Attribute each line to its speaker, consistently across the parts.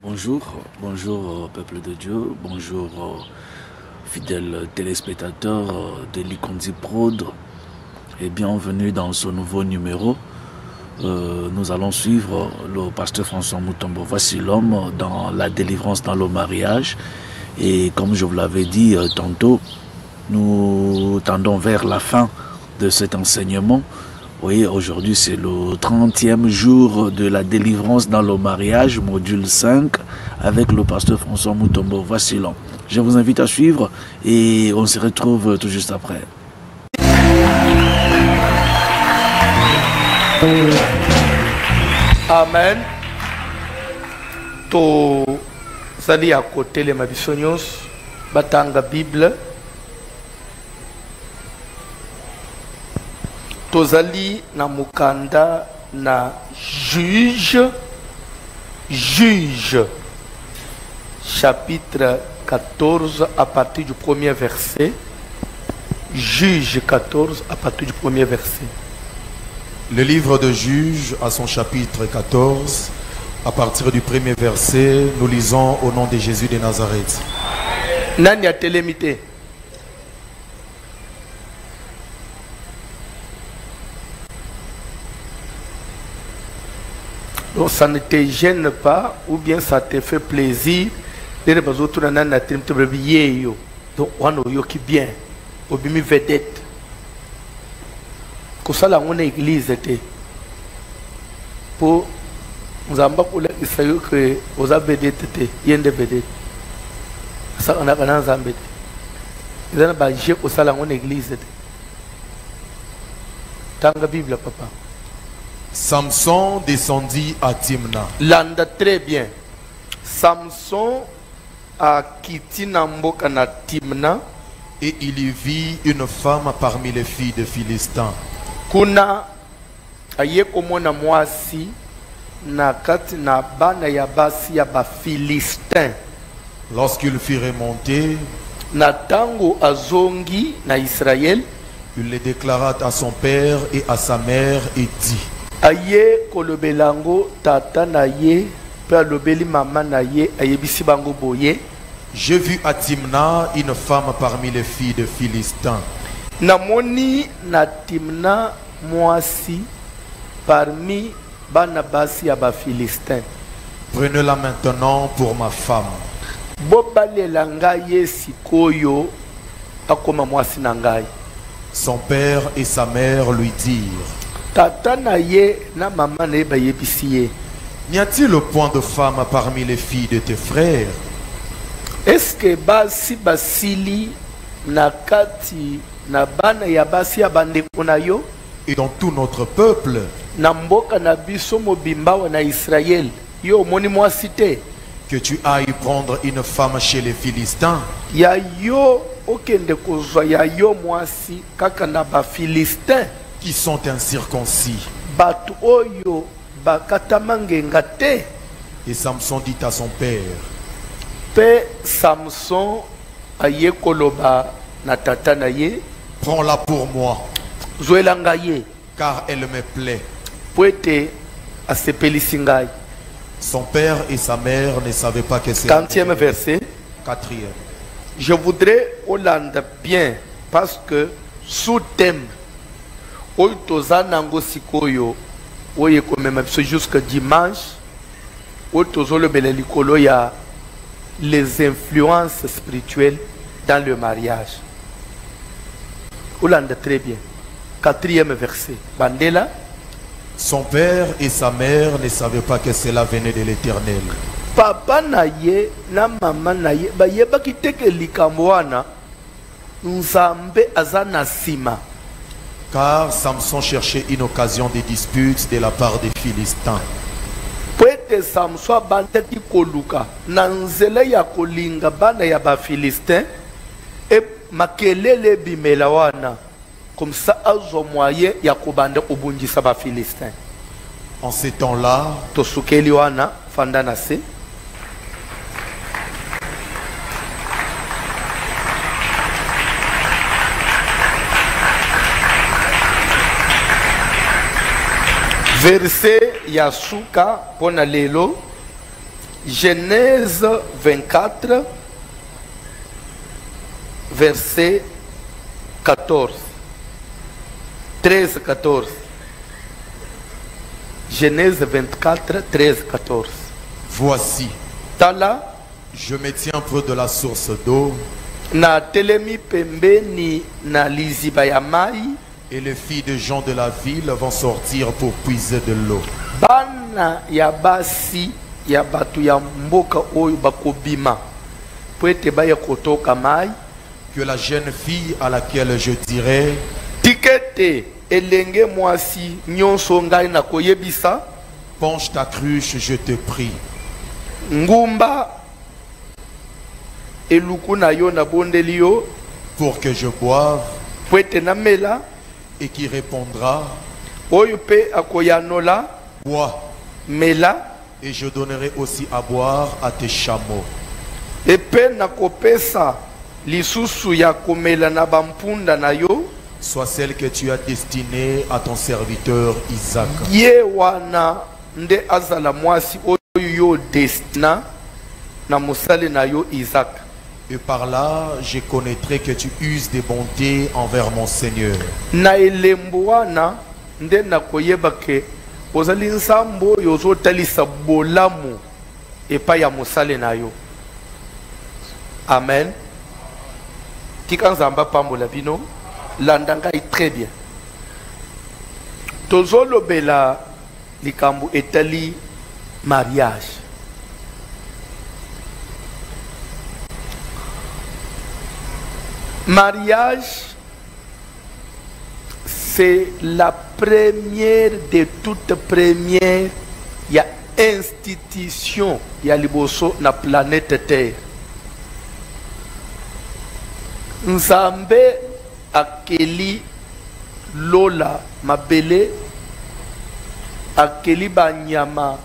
Speaker 1: Bonjour, bonjour peuple de Dieu, bonjour fidèles téléspectateurs de l'Ikondi Prod et bienvenue dans ce nouveau numéro. Nous allons suivre le pasteur François Mutombo. Voici l'homme dans la délivrance dans le mariage. Et comme je vous l'avais dit tantôt, nous tendons vers la fin de cet enseignement. Oui, aujourd'hui c'est le 30e jour de la délivrance dans le mariage, module 5, avec le pasteur François Mutombo. Voici l'homme. Je vous invite à suivre et on se retrouve tout juste après.
Speaker 2: Amen. To sali à côté les mabisonios, batanga Bible. Tozali na mukanda na juge chapitre 14 à partir du premier verset. Juge 14 à partir du premier verset.
Speaker 3: Le livre de Juge à son chapitre 14 à partir du premier verset, nous lisons au nom de Jésus de Nazareth.
Speaker 2: Nani a télémité? Donc ça ne te gêne pas ou bien ça te fait plaisir de ne pas autour d'un an à te briller. Donc on a eu qui bien, au bimi vedette. Que ça là on est église était pour nous amba pour les Israël que aux vedette était yende vedette. Ça on a pas dans zambé. Ils ont pas j'ai que ça là on est église était. Tanga Bible papa.
Speaker 3: Samson descendit à Timna.
Speaker 2: Landa très bien. Samson a quitté Namboka na Timna.
Speaker 3: Et il y vit une femme parmi les filles de Philistins.
Speaker 2: Kuna aye komona mwasi na kati na bana ya basi ya ba Philistin.
Speaker 3: Lorsqu'il fut remonté,
Speaker 2: Na tango azongi na Israël,
Speaker 3: il le déclara à son père et à sa mère et dit:
Speaker 2: aye kolobelango tata na ye pe alobeli mama na ye ayebisi bango boye.
Speaker 3: j'ai vu à Timna une femme parmi les filles de Philistins.
Speaker 2: Namoni na Timna mwasi parmi bana basi ya ba Philistin.
Speaker 3: Prenez-la maintenant pour ma femme.
Speaker 2: Bobalela ngai sikoyo akoma mwasi na ngai.
Speaker 3: Son père et sa mère lui dirent:
Speaker 2: Tata na ye na mama na ye bayebisi ye.
Speaker 3: n'y a-t-il point de femme parmi les filles de tes frères?
Speaker 2: Est-ce que basi basili na kati na bana ya basi ya bandeko na yo?
Speaker 3: Et dans tout notre peuple,
Speaker 2: Na mboka na biso mobimba wa na Israël yo moni mwasi te?
Speaker 3: que tu ailles prendre une femme chez les Philistins?
Speaker 2: Ya yo okende kozwa ya yo mwasi kaka na ba Philistin
Speaker 3: Qui sont incirconcis.
Speaker 2: batu oyo bakatama ngenga te.
Speaker 3: Et Samson dit à son père:
Speaker 2: Pe Samson aye koloba na tata na ye,
Speaker 3: prends-la pour moi,
Speaker 2: zwela ngai ye
Speaker 3: car elle me plaît.
Speaker 2: po ete asepelisi ngai.
Speaker 3: Son père et sa mère ne savaient pas que c'était
Speaker 2: 40e verset.
Speaker 3: quatrième.
Speaker 2: Je voudrais Hollande bien parce que sous thème oyo toza nango sikoyo oyo ekomema biso jusque dimanche oyo tozolobela likolo ya les influences spirituelles dans le mariage. Hollande très bien. 4e verset. Bandela.
Speaker 3: Son père et sa mère ne savaient pas que cela venait de l'Éternel.
Speaker 2: Papa na ye na mama na ye bayebaki te ke likambo wana nzambe aza na nsima.
Speaker 3: Car Samson cherchait une occasion de dispute de la part des Philistins.
Speaker 2: Po ete Samson abandaki koluka na nzela ya kolinga bana ya bafilistin e makelele ebimela wana comme ça azwa moyen ya kobanda kobundisa bafilistin.
Speaker 3: En ces temps-là,
Speaker 2: Tosukeli wana fanda na se. Verset Yasuka pona lelo Genèse 24, verset 14. 13-14. Genèse 24, 13-14.
Speaker 3: Voici,
Speaker 2: Tala,
Speaker 3: je me tiens près de la source d'eau,
Speaker 2: na telemi pembeni na liziba ya mai,
Speaker 3: et les filles des gens de la ville vont sortir pour puiser de l'eau.
Speaker 2: bana ya basi ya batu ya mboka oyo bakobima po ete baya kotoka mai.
Speaker 3: Que la jeune fille à laquelle je dirai,
Speaker 2: Tikete elenge mwasi nyonso ngai na koyebisa,
Speaker 3: penche ta cruche, je te prie,
Speaker 2: ngumba eluku na yo na bondeli yo
Speaker 3: pour que je boive,
Speaker 2: po ete namela.
Speaker 3: et qui répondra,
Speaker 2: Oyo pe akoyanola
Speaker 3: bois,
Speaker 2: mela,
Speaker 3: et je donnerai aussi à boire à tes chameaux.
Speaker 2: epe nakopesa lisusu ya komela na bampunda na yo,
Speaker 3: Soit celle que tu as destinée à ton serviteur Isaac.
Speaker 2: ye wana nde azala mwasi oyo yo destina na mosali na yo Isaac.
Speaker 3: Et par là, je connaîtrai que tu uses de bonté envers mon Seigneur.
Speaker 2: Na elembo wana nde nakoyeba ke ozali nsambo oyo ozotalisa bolamu epai ya mosali na yo. Amen. Tika nzamba pambola bino, landa ngai très bien. Tozolobela likambo etali mariage. Mariage, c'est la première de toutes premières, il y a institution, il y a liboso na planète Terre. Nzambe akeli lola mabele, akeli banyama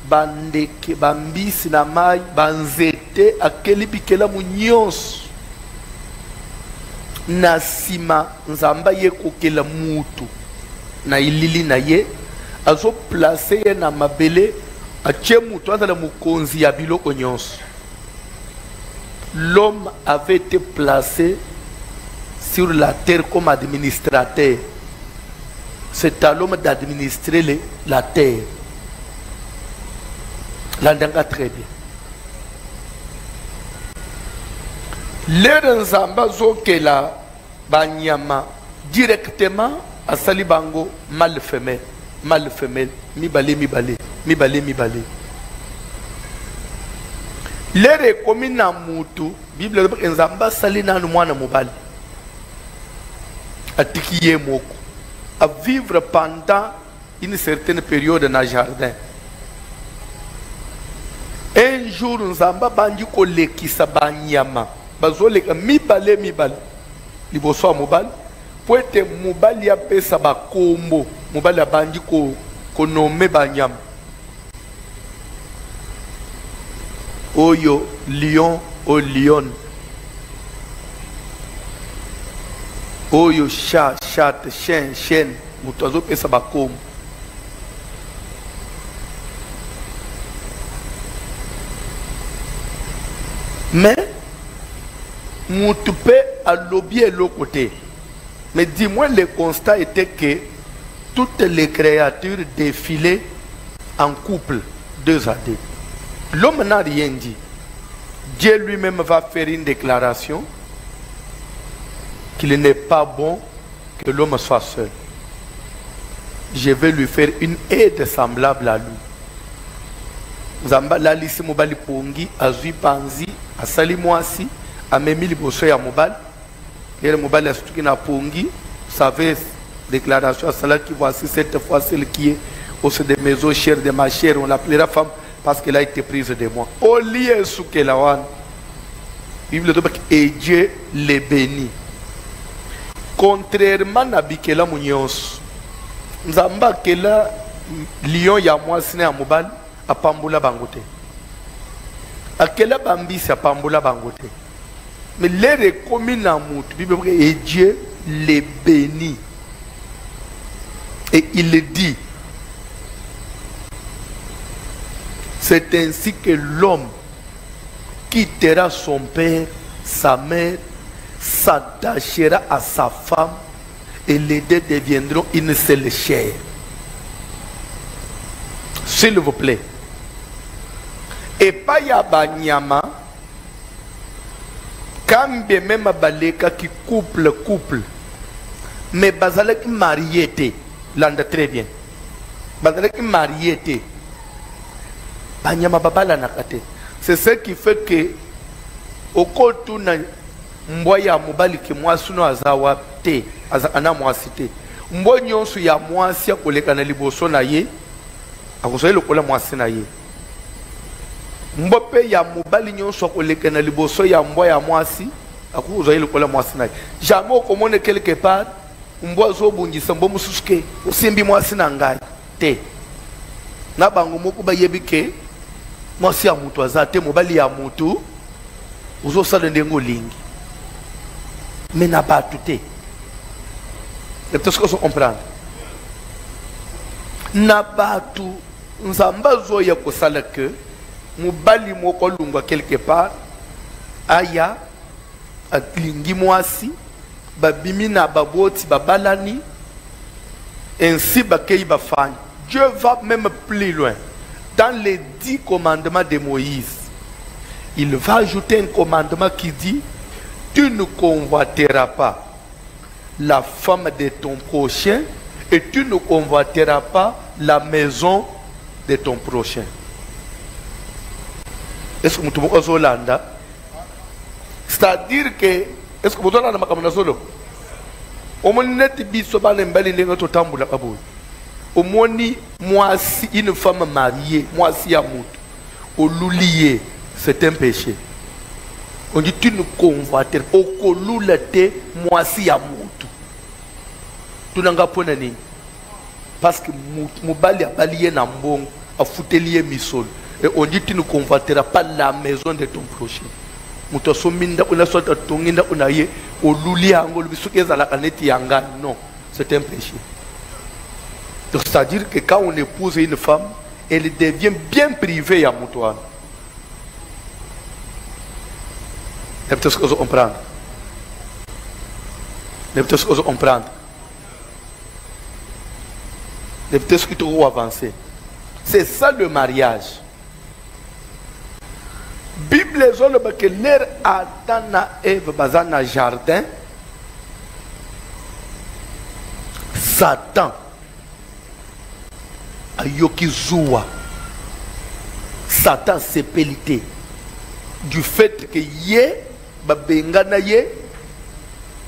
Speaker 2: bandeke bambisi na mai banzete, akeli bikela munyos. Na sima nzamba ye kokela mutu na ilili na ye azo place ye na mabele atie mutu azala mukonzi ya biloko nyonso. L'homme avait été placé sur la terre comme administrateur. C'est à l'homme d'administrer la terre. L'andanga très bien. L'ère nzamba zokela banyama directement à salibango mâle femelle, mibale. L'ère komi na mutu, Bible nzamba sali na mwana mobali. Atikiye moko à vivre pendant une certaine période dans le jardin. Un jour nzamba bandi kolekisa banyama bazoleka mibale liboso ya mobali po ete mobali apesa bakombo, mobali abandi konome banyama oyo lion o lion, oyo chat chien, mutu azopesa bakombo. Mais Moutoupe a lobbyé l'autre côté. Mais dis-moi, le constat était que toutes les créatures défilaient en couple, 2 à 2. L'homme n'a rien dit. Dieu lui-même va faire une déclaration qu'il n'est pas bon que l'homme soit seul. Je vais lui faire une aide semblable à lui. Zamba lalisi mobali pongi azui panzi asali mwasi amemi liboso ya mobali et le mobali asuki na pongi. Vous savez, déclaration à cela qui voici cette fois celle qui est au sein de mes os chères de ma chair, on l'appellera femme parce qu'elle a été prise de moi. Au lieu souke la wan, Bible dit et Dieu les bénit. Contrairement à bikela munyos, nzamba kela lion ya mwasi na mobali apambula bangote. Akela bambisi apambula bangote. Mais les communes en mout, et Dieu les bénit. Et il le dit. C'est ainsi que l'homme quittera son père, sa mère, s'attachera à sa femme et les deux deviendront une seule chair. S'il vous plaît. Et pas ya banyama, quand bien même baleka qui couple, mais bazala qui marié te, l'anda très bien. Bazala qui marié te, banyama babala nakate. C'est ce qui fait que au kotu na mboya mobali ki mwasi no azawa te, ana mwasi te. Mbo nyonso ya mwasi akoleka na liboso na ye, akosoye lokola mwasi na ye. Mbope ya mobali nyonso akoleka na liboso ya mboya ya mwasi, akosoye lokola mwasi na ye. Jamais okomone quelque part, mbo azobungisa mbo mususuke, osimbi mwasi na ngai te. Na bango moko bayebi ke mwasi ya mutu azate mobali ya mutu uzosala ndengo lingi. Mais n'a pas tout été. Est-ce que vous comprenez? N'a pas tout. Nous avons besoin que mobali moko lungwa quelque part aya atlingi mwasi babimi na baboti babalani ainsi bakei bafani. Dieu va même plus loin. Dans les 10 commandements de Moïse, il va ajouter un commandement qui dit: tu ne convoiteras pas la femme de ton prochain et tu ne convoiteras pas la maison de ton prochain. Est-ce que vous avez Zolanda? C'est-à-dire que, est-ce que vous avez Zolanda makamana solo? Omoneti biso bana mbali ndenga to tambula kaboy. Omoni mwasi une femme mariée, mwasi ya mutu. Olulié, c'est un péché. On dit tu ne convoiteras pas okolula te mwasi ya mutu. Tu n'anga pona ni. Parce que mobali abaliye na mbongo, afuteliye misolo. Et on dit tu ne convoiteras pas la maison de ton prochain. Muto sominda una sota tonginda una ye oluli yango bisuke za la kaneti yanga. Non, c'est un péché. Donc c'est-à-dire que quand on épouse une femme, elle devient bien privée à mutuana. Est-ce que vous comprenez? Est-ce que vous comprenez? Est-ce que vous avancez? C'est ça le mariage. Bible zolo ba que l'air Adam na Ève bazana jardin. Satan ayoki zuwa. Satan s'est pelité du fait que yé ba bengana yé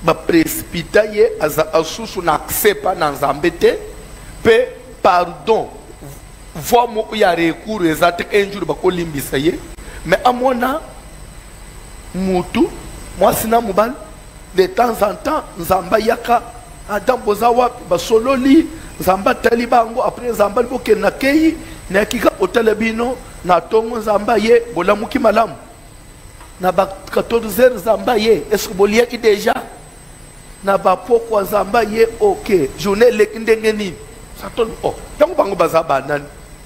Speaker 2: ba précipita yé aza asusu na accepta na nzambete pe pardon voix moko ya recours ezate un jour ba ko limbisa yé. Mais à mon âme, Moutou, moi sina mobile, de temps en temps, Zamba Yaka, Adam Bozawa, Basololi, Zamba Talibango, après Zamba Boke Nakei, Nakika Otelebino, Natongo Zamba Ye, Bolamuki Malam, Naba 14h Zamba Ye, est-ce que Boliaki déjà? Naba Poko Zamba Ye, ok, journée Lekindengeni, ça tourne, oh, tant Bango Bazaba Nan,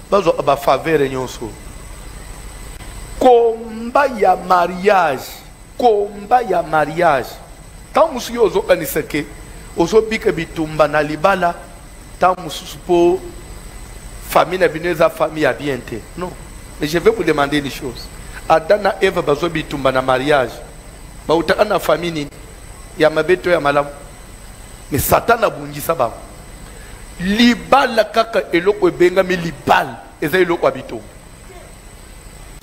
Speaker 2: Bazo Aba Faveur et Nyonso. Combat ya mariage, combat ya mariage. Tant musu yo zo kaniseke, ozo bika bitumba na libala, tant musu po famille na bineza famille a bien été. Non, mais je vais vous demander une chose. Adana Eva bazo bitumba na mariage, ba utaka na famille ya mabeto ya malamu. Mais Satan a bungisa ba. Libala kaka eloko benga mi libal, eza eloko abitumba.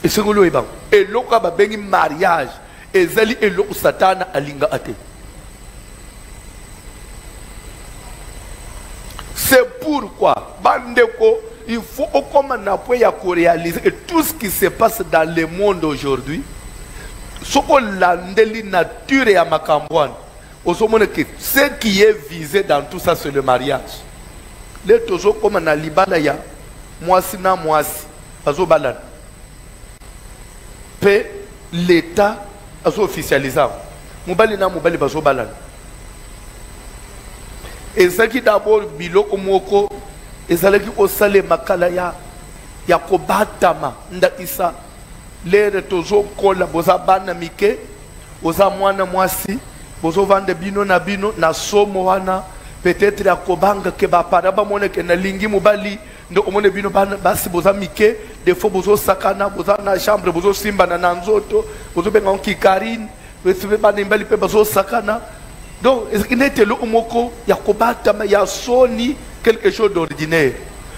Speaker 2: Et ce que l'on et l'autre a un mariage et zali et l'autre Satan a linga ate. C'est pourquoi bandeko il faut comme on a réaliser et tout ce qui se passe dans le monde aujourd'hui ce qu'on landeli nature et à makambouane que ce qui est visé dans tout ça c'est le mariage. Les toujours comme on a libala ya mwasi na mwasi bazo balana. L'État a officialisé. Mobali na mobali bazo balana. Et ça qui d'abord biloko moko, et ça qui au salé makalaya, ya kobatama ndakisa lere tozo kola boza bana mike boza mwana mwasi bozo vande bino na somo wana peut-être ya kobanga ke bapara bamone ke na lingi mobali ndo omone bino basi boza mike des fois bozo sakana boza na chambre bozo simba na nzoto bozo benga kikarine bese bana mbali pe bozo sakana. Donc il n'était le umoko ya kobatama ya soni quelque chose d'ordinaire.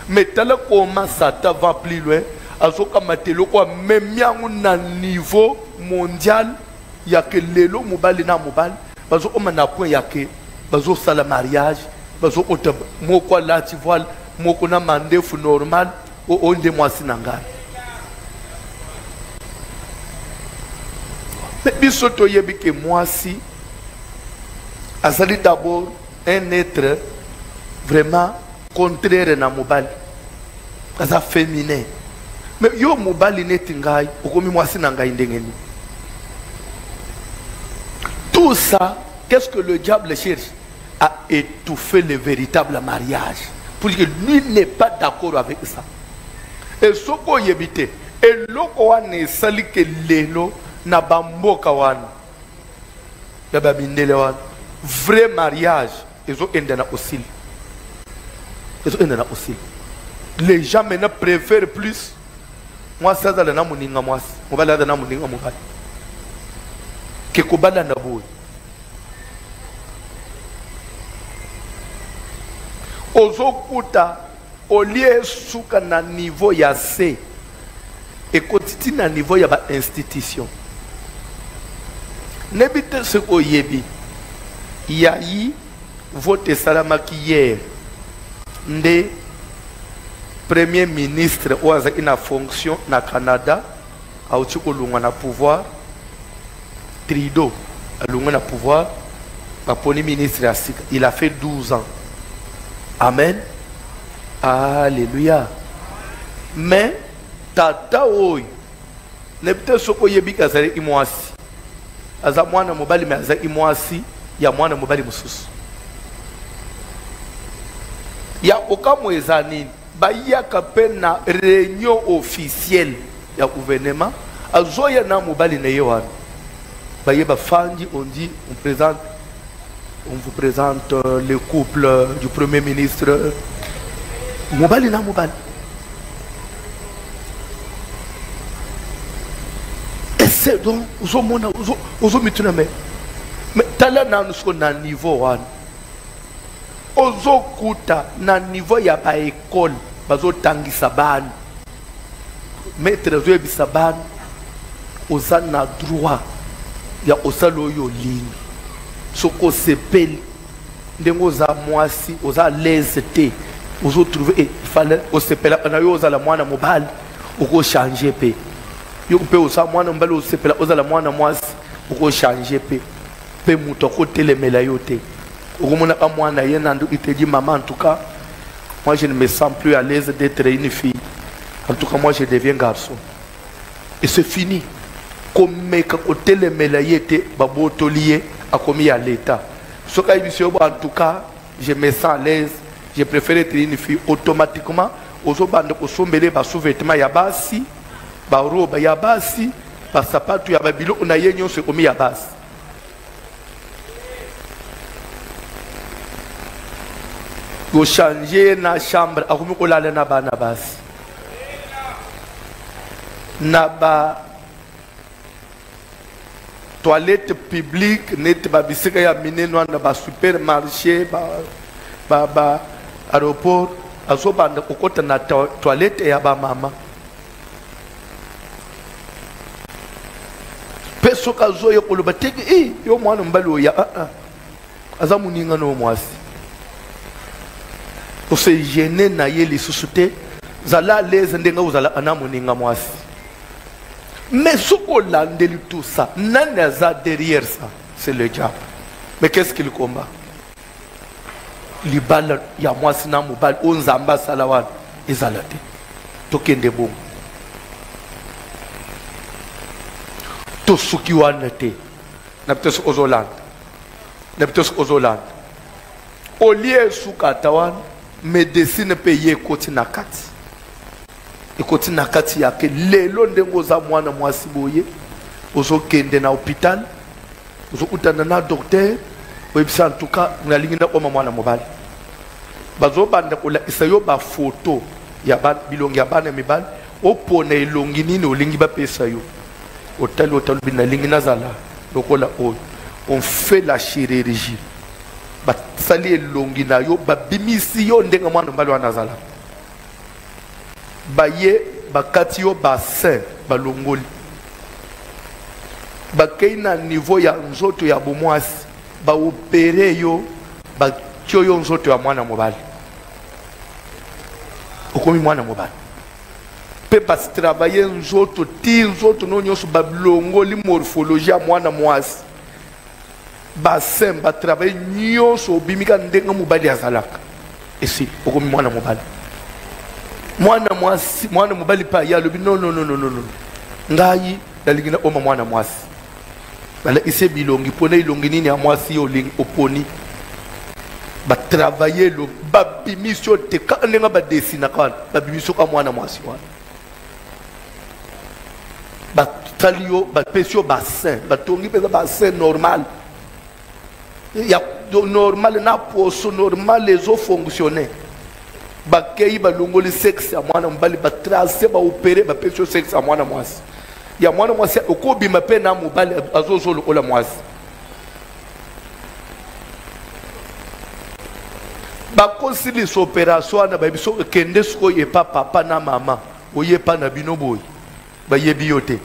Speaker 2: Mais tel comment Satan va plus loin, azoka matelo kwa même na niveau mondial ya que lelo mobali na mobali bazo na point ya que bazo sala mariage bazo ota moko la tu vois moko na mandefu normal o onde mwasi nanga. Mais bisoto yebi que mwasi azali d'abord un être vraiment contraire na mobali aza féminin. Mais yo mobali neti ngai okomi mwasi na ngai ndengeni. Tout ça, qu'est-ce que le diable cherche? À étouffer le véritable mariage. Pour dire que lui n'est pas d'accord avec ça. Et ce qu'on y évite, et l'oko wane sali que lelo na bamboka wana. Yaba mindele wana. Vrai mariage, ils ont endana aussi. Ils ont endana aussi. Les gens maintenant préfèrent plus. Moi, ça, c'est la moninga moi. On va la donner moninga moi. Que kobala na boy. Ozokuta olie suka na niveau ya C et kotiti na niveau ya ba institution. Nebite ce oyebi. Yayi vote salamaki hier nde premier ministre oaza ina fonction na Canada auti kolungwa na pouvoir Trudeau alungwa na pouvoir aponi ministre ya sika. Il a fait 12 ans. Amen. Alléluia. Mais tata oy nebite soko yebika zale imwasi aza mwana mobali me aza imwasi ya mwana mobali mususu ya okamweza nini bayaka pe na réunion officielle ya gouvernement azoya na mobali na yewana bayeba fandi on dit on vous présente le couple du premier ministre mobali na mobali. Et c'est donc ozo mituna mais tala na nusko na niveau wana ozo kuta na niveau ya ba école bazo tangisa bana maître zo ebisa bana oza na droit ya osalo yo ligne soko sepeli ndengo za mwasi oza l'aise te ozo trouver il fallait osepela na yo oza la mwana mobali oko changer pe yo pe oza mwana mobali osepela oza la mwana mwasi oko changer pe muto ko telemela yo te okomona ka mwana ye nando ite dit maman en tout cas moi je ne me sens plus à l'aise d'être une fille, en tout cas moi je deviens garçon et c'est fini. Comme ko telemela yete baboto lié a commis à l'état. Ce cas en tout cas je me sens à l'aise, je préfère être une fille. Automatiquement ozo bande ko sombele ba sous-vêtements ya basi ba robe ya basi ba sapatu ya babilo na yenyo se komi ya basi. Go changer na chambre a komi ko lala na bana basi na ba toilette publique net ba bisika ya mineno na ba supermarché ba aéroport azo banda kokota na toilette ya ba mama peso kazo yo koloba teki yo mwana mbalo ya aza muninga no mwasi o se gêner na yeli susute zala les ndenga uzala ana muninga mwasi. Mais ce qu'on a de tout ça, nanaza derrière ça, c'est le diable. Mais qu'est-ce qu'il combat? Libal ya mwasi na mobali onzamba salawan ezalate tokende bon to suki wana te na ptes ozoland au lieu suka tawan médecine paye koti na kati ekoti na kati yake lelo ndenge oza mwana mwasi boye ozokende na hôpital ozokutana na docteur oyebisa en tout cas nalingi nakoma mwana mobali bazobanda kolakisa yo bafoto ya bilongi ya bana mibali opona elongi nini olingi bapesa yo otali nalingi nazala lokola oyo on fait la chirurgie basali elongi na yo babimisi yo ndenge mwana mobali wana azala baye bakati yo bassin balongoli bakei na niveau ya nzoto ya bomwasi baopere yo batio yo nzoto ya mwana mobali okomi mwana mobali mpe basitravaye nzoto ti nzoto no nyonso balongoli morphologie ya mwana mwasi bassin batravaye nyonso obimika ndenge mobali azalaka esi okomi mwana mobali mwana mwasi mwana mobali pa ya lobi non ngai nalingi na oma mwana mwasi bala ise bilongi pona ilongi nini ya mwasi yo lingi oponi batravaye lo babimisio te ka ndenge badesina kana babimisio ka mwana mwasi wana batali yo bapesi yo bassin batongi peza bassin normal ya normal na poso normal ezofonctionne bakei balongoli sexe ya mwana mobali batrace baopere bapesi yo sexe ya mwana mwasi ya mwana mwasi okobima mpe na mobali azozolokola mwasi bakosilisa opération wana bayebiso ekende sikoyo epa papa na mama oyepa na bino boye bayebi yo te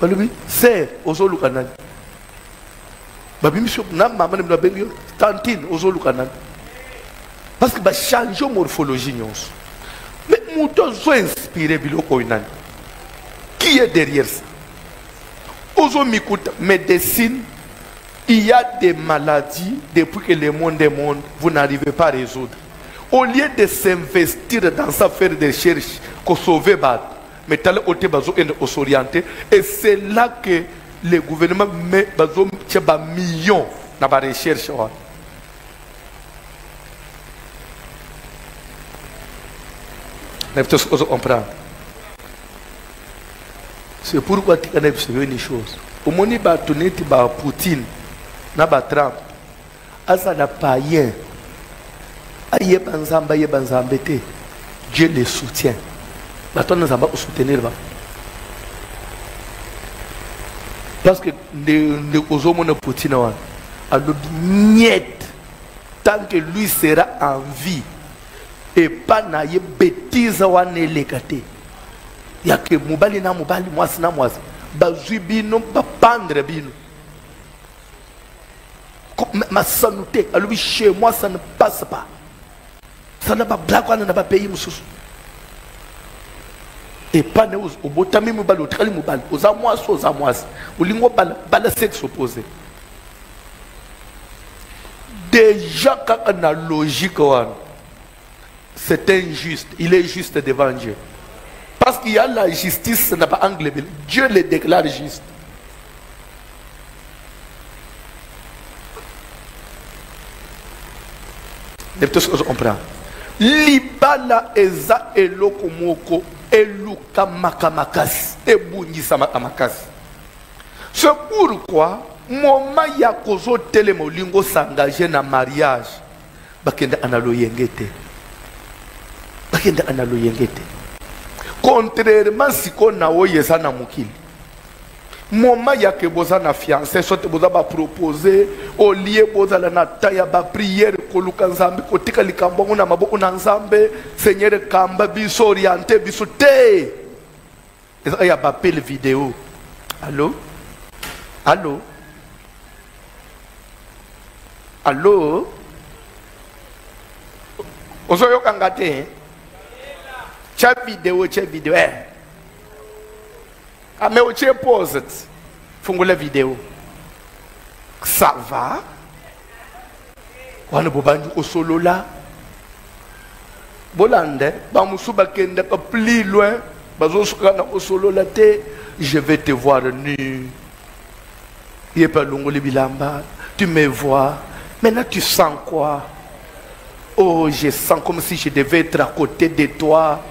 Speaker 2: balobi ser ozoluka nani babimisi na mama na bengi yo tantine ozoluka nani parce que bachange morphologie nyonso mais moto azo-inspire biloko oyo nani qui est derrière ça ozomikuta médecine il y a des maladies depuis que le monde est monde vous n'arrivez pas à résoudre au lieu de s'investir dans ça faire des recherches pour sauver bad mais t'as l'autre bazo et s'orienter et c'est là que le gouvernement met bazo tchaba millions dans la recherche. C'est pourquoi tu connais une chose. Au moment où tu as Poutine, Trump, asa na païen, aye banzambe te, Dieu les soutient. Maintenant nous allons soutenir. Parce que nous avons Poutine, tant que lui sera en vie, et pas na ye bêtise wana elekate. Ya que mobali na mobali mwasi na mwasi bazwi bino bapandre bino ma santé alors chez moi ça ne passe pas ça n'a pas blague on n'a pas payé mususu et pas ne au botami mobali au trali mobali aux amwasi ulingo bala sexe opposé déjà quand on a logique c'est injuste il est juste devant Dieu. Parce qu'il y a la justice, ça n'a pas anglais. Dieu le déclare juste. Des choses que je comprends. Libala eza eloko moko eluka makamakas ebunisa makamakas. C'est pourquoi moment ya kozo telemo lingo s'engager na mariage bakenda analoyengete. Bakenda analoyengete. Contrairement si on a oué ça na mukili. Moment ya que boza na fiancé, soit boza ba proposer au lieu boza la nataya ba prière ko lukanzambe ko tika likambo na maboko na nzambe Seigneur kamba biso orienté biso te. Eza ya ba appel vidéo. Allô? Allô? Allô? Ozoyo kangate. Tcha vidéo, ah mais tu pose fungo la vidéo. Ça va? Wana bobandu au solo là. Bolande, ba musuba kende ka plus loin, bazo sukana au solo là te, je vais te voir nu. Yé pas longo le bilamba, tu me vois. Maintenant tu sens quoi? Oh, je sens comme si je devais être à côté de toi.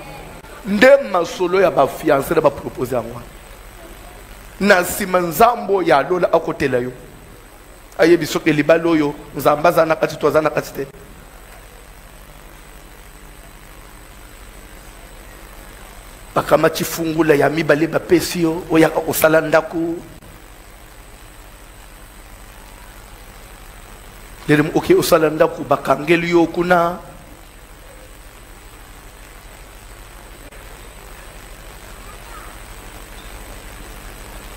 Speaker 2: nde masolo ya ba fiancé ba proposer ngwa na sima nzambo ya lola akotela yo ayebi soki libala oyo nzambe aza na kati to aza na kati te bakamati fungula ya mibale bapesi yo oyaka kosala ndako lelo oke osala ndako bakangeli yo kuna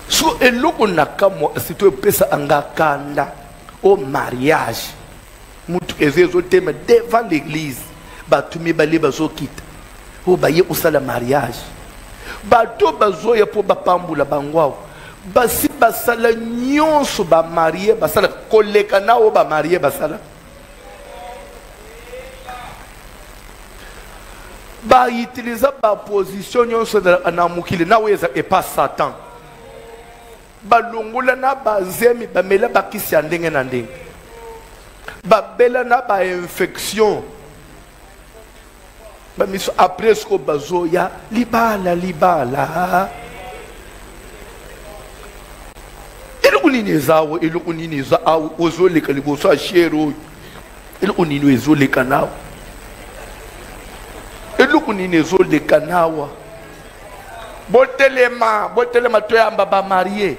Speaker 2: so eloko nakamo sito epesa anga kanda au mariage mutu ezezo tema devant l'église batu mibale bazokita o baye osala mariage bato bazoya po bapambula bangwao basi basala nyonso ba marié basala koleka na o ba marié basala ba utiliser ba position nyonso na mukili na weza et pas Satan balongola na bazemi bamela bakisi ya ndenge na ndenge babela na ba infection bamiso après ce que bazoya libala ilunini ezawo ilunini ezawo ozoleka liboso ashero ilunini ezoleka nawo ilunini ezoleka nawa botelema toyamba ba marié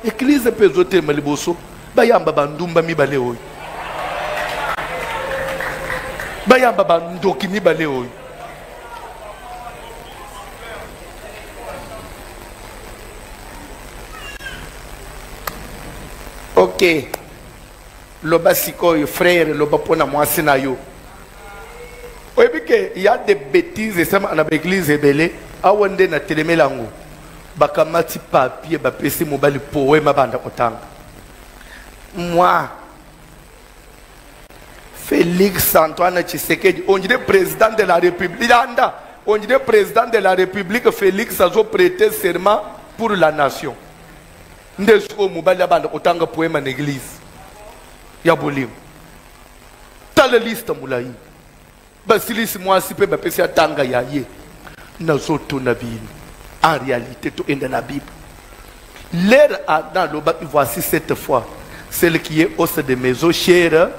Speaker 2: église pe zotema liboso bayamba bandumba mibale oyo bayamba bandoki mibale oyo ok loba sikoyo frère loba pona mwasi na yo oyebi ke y a des bêtises esama na baeglise ebele awa nde na telemelango bakamati papier bapesi mobali poema banda kotanga moi Félix Antoine Tshisekedi on dirait président de la République on dirait président de la République Félix azo prêter serment pour la nation ndesko mobali banda kotanga poema na église ya bolimo tala liste mulai basilisi mwasi pe bapesi atanga ya ye nazoto na bino en réalité tout est dans la Bible l'air Adam loba voici cette fois celle qui est os de mes os chères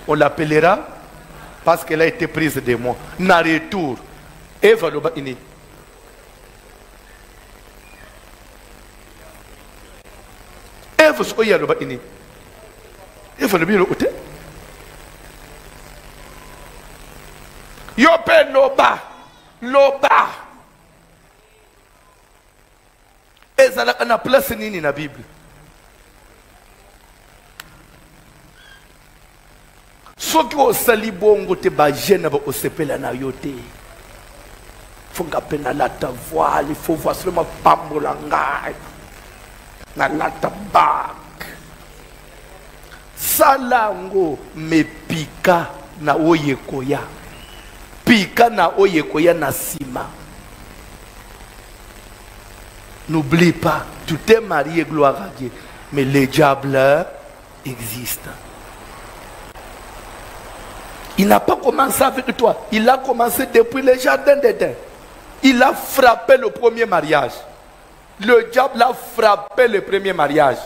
Speaker 2: on l'appellera parce qu'elle a été prise de moi na retour Eva loba ini Eva soya loba ini Eva loba ini ote yo pe loba ezalaka na place nini na Bible soki osali bongo te bajene ba osepela na yo te fonga pe na lata voile faut voir seulement pambola ngai na lata bak salango mepika na oyekoya pika na oyekoya na sima. N'oublie pas, tu t'es marié, gloire à Dieu. Mais le diable existe. Il n'a pas commencé avec toi. Il a commencé depuis le jardin d'Éden. Il a frappé le premier mariage. Le diable a frappé le premier mariage.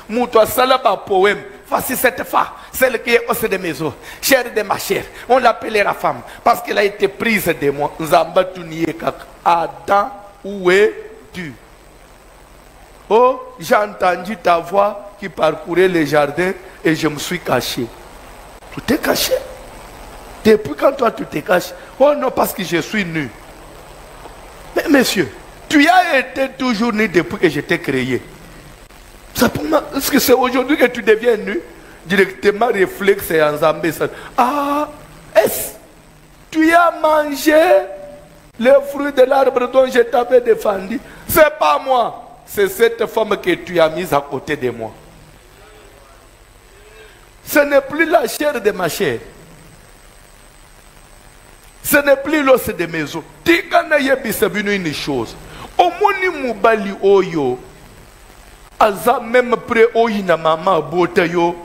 Speaker 2: Moutoua salaba poème. Voici cette femme, celle qui est os de mes os, chair de ma chair. On l'appellera femme parce qu'elle a été prise de moi. Adam, où es-tu? Oh, j'ai entendu ta voix qui parcourait les jardins et je me suis caché. Tu t'es caché? Depuis quand toi tu t'es caché? Oh non, parce que je suis nu. Mais monsieur, tu as été toujours nu depuis que je t'ai créé. Est-ce que c'est aujourd'hui que tu deviens nu? Directement réflexe et en zambé. Ah, est-ce tu as mangé le fruit de l'arbre dont je t'avais défendu? C'est pas moi. C'est cette femme que tu as mise à côté de moi. Ce n'est plus la chair de ma chair. Ce n'est plus l'os de mes os. Tika yebisa bino une chose. Omoni mubali oyo. Aza même près oyina mama bota yo.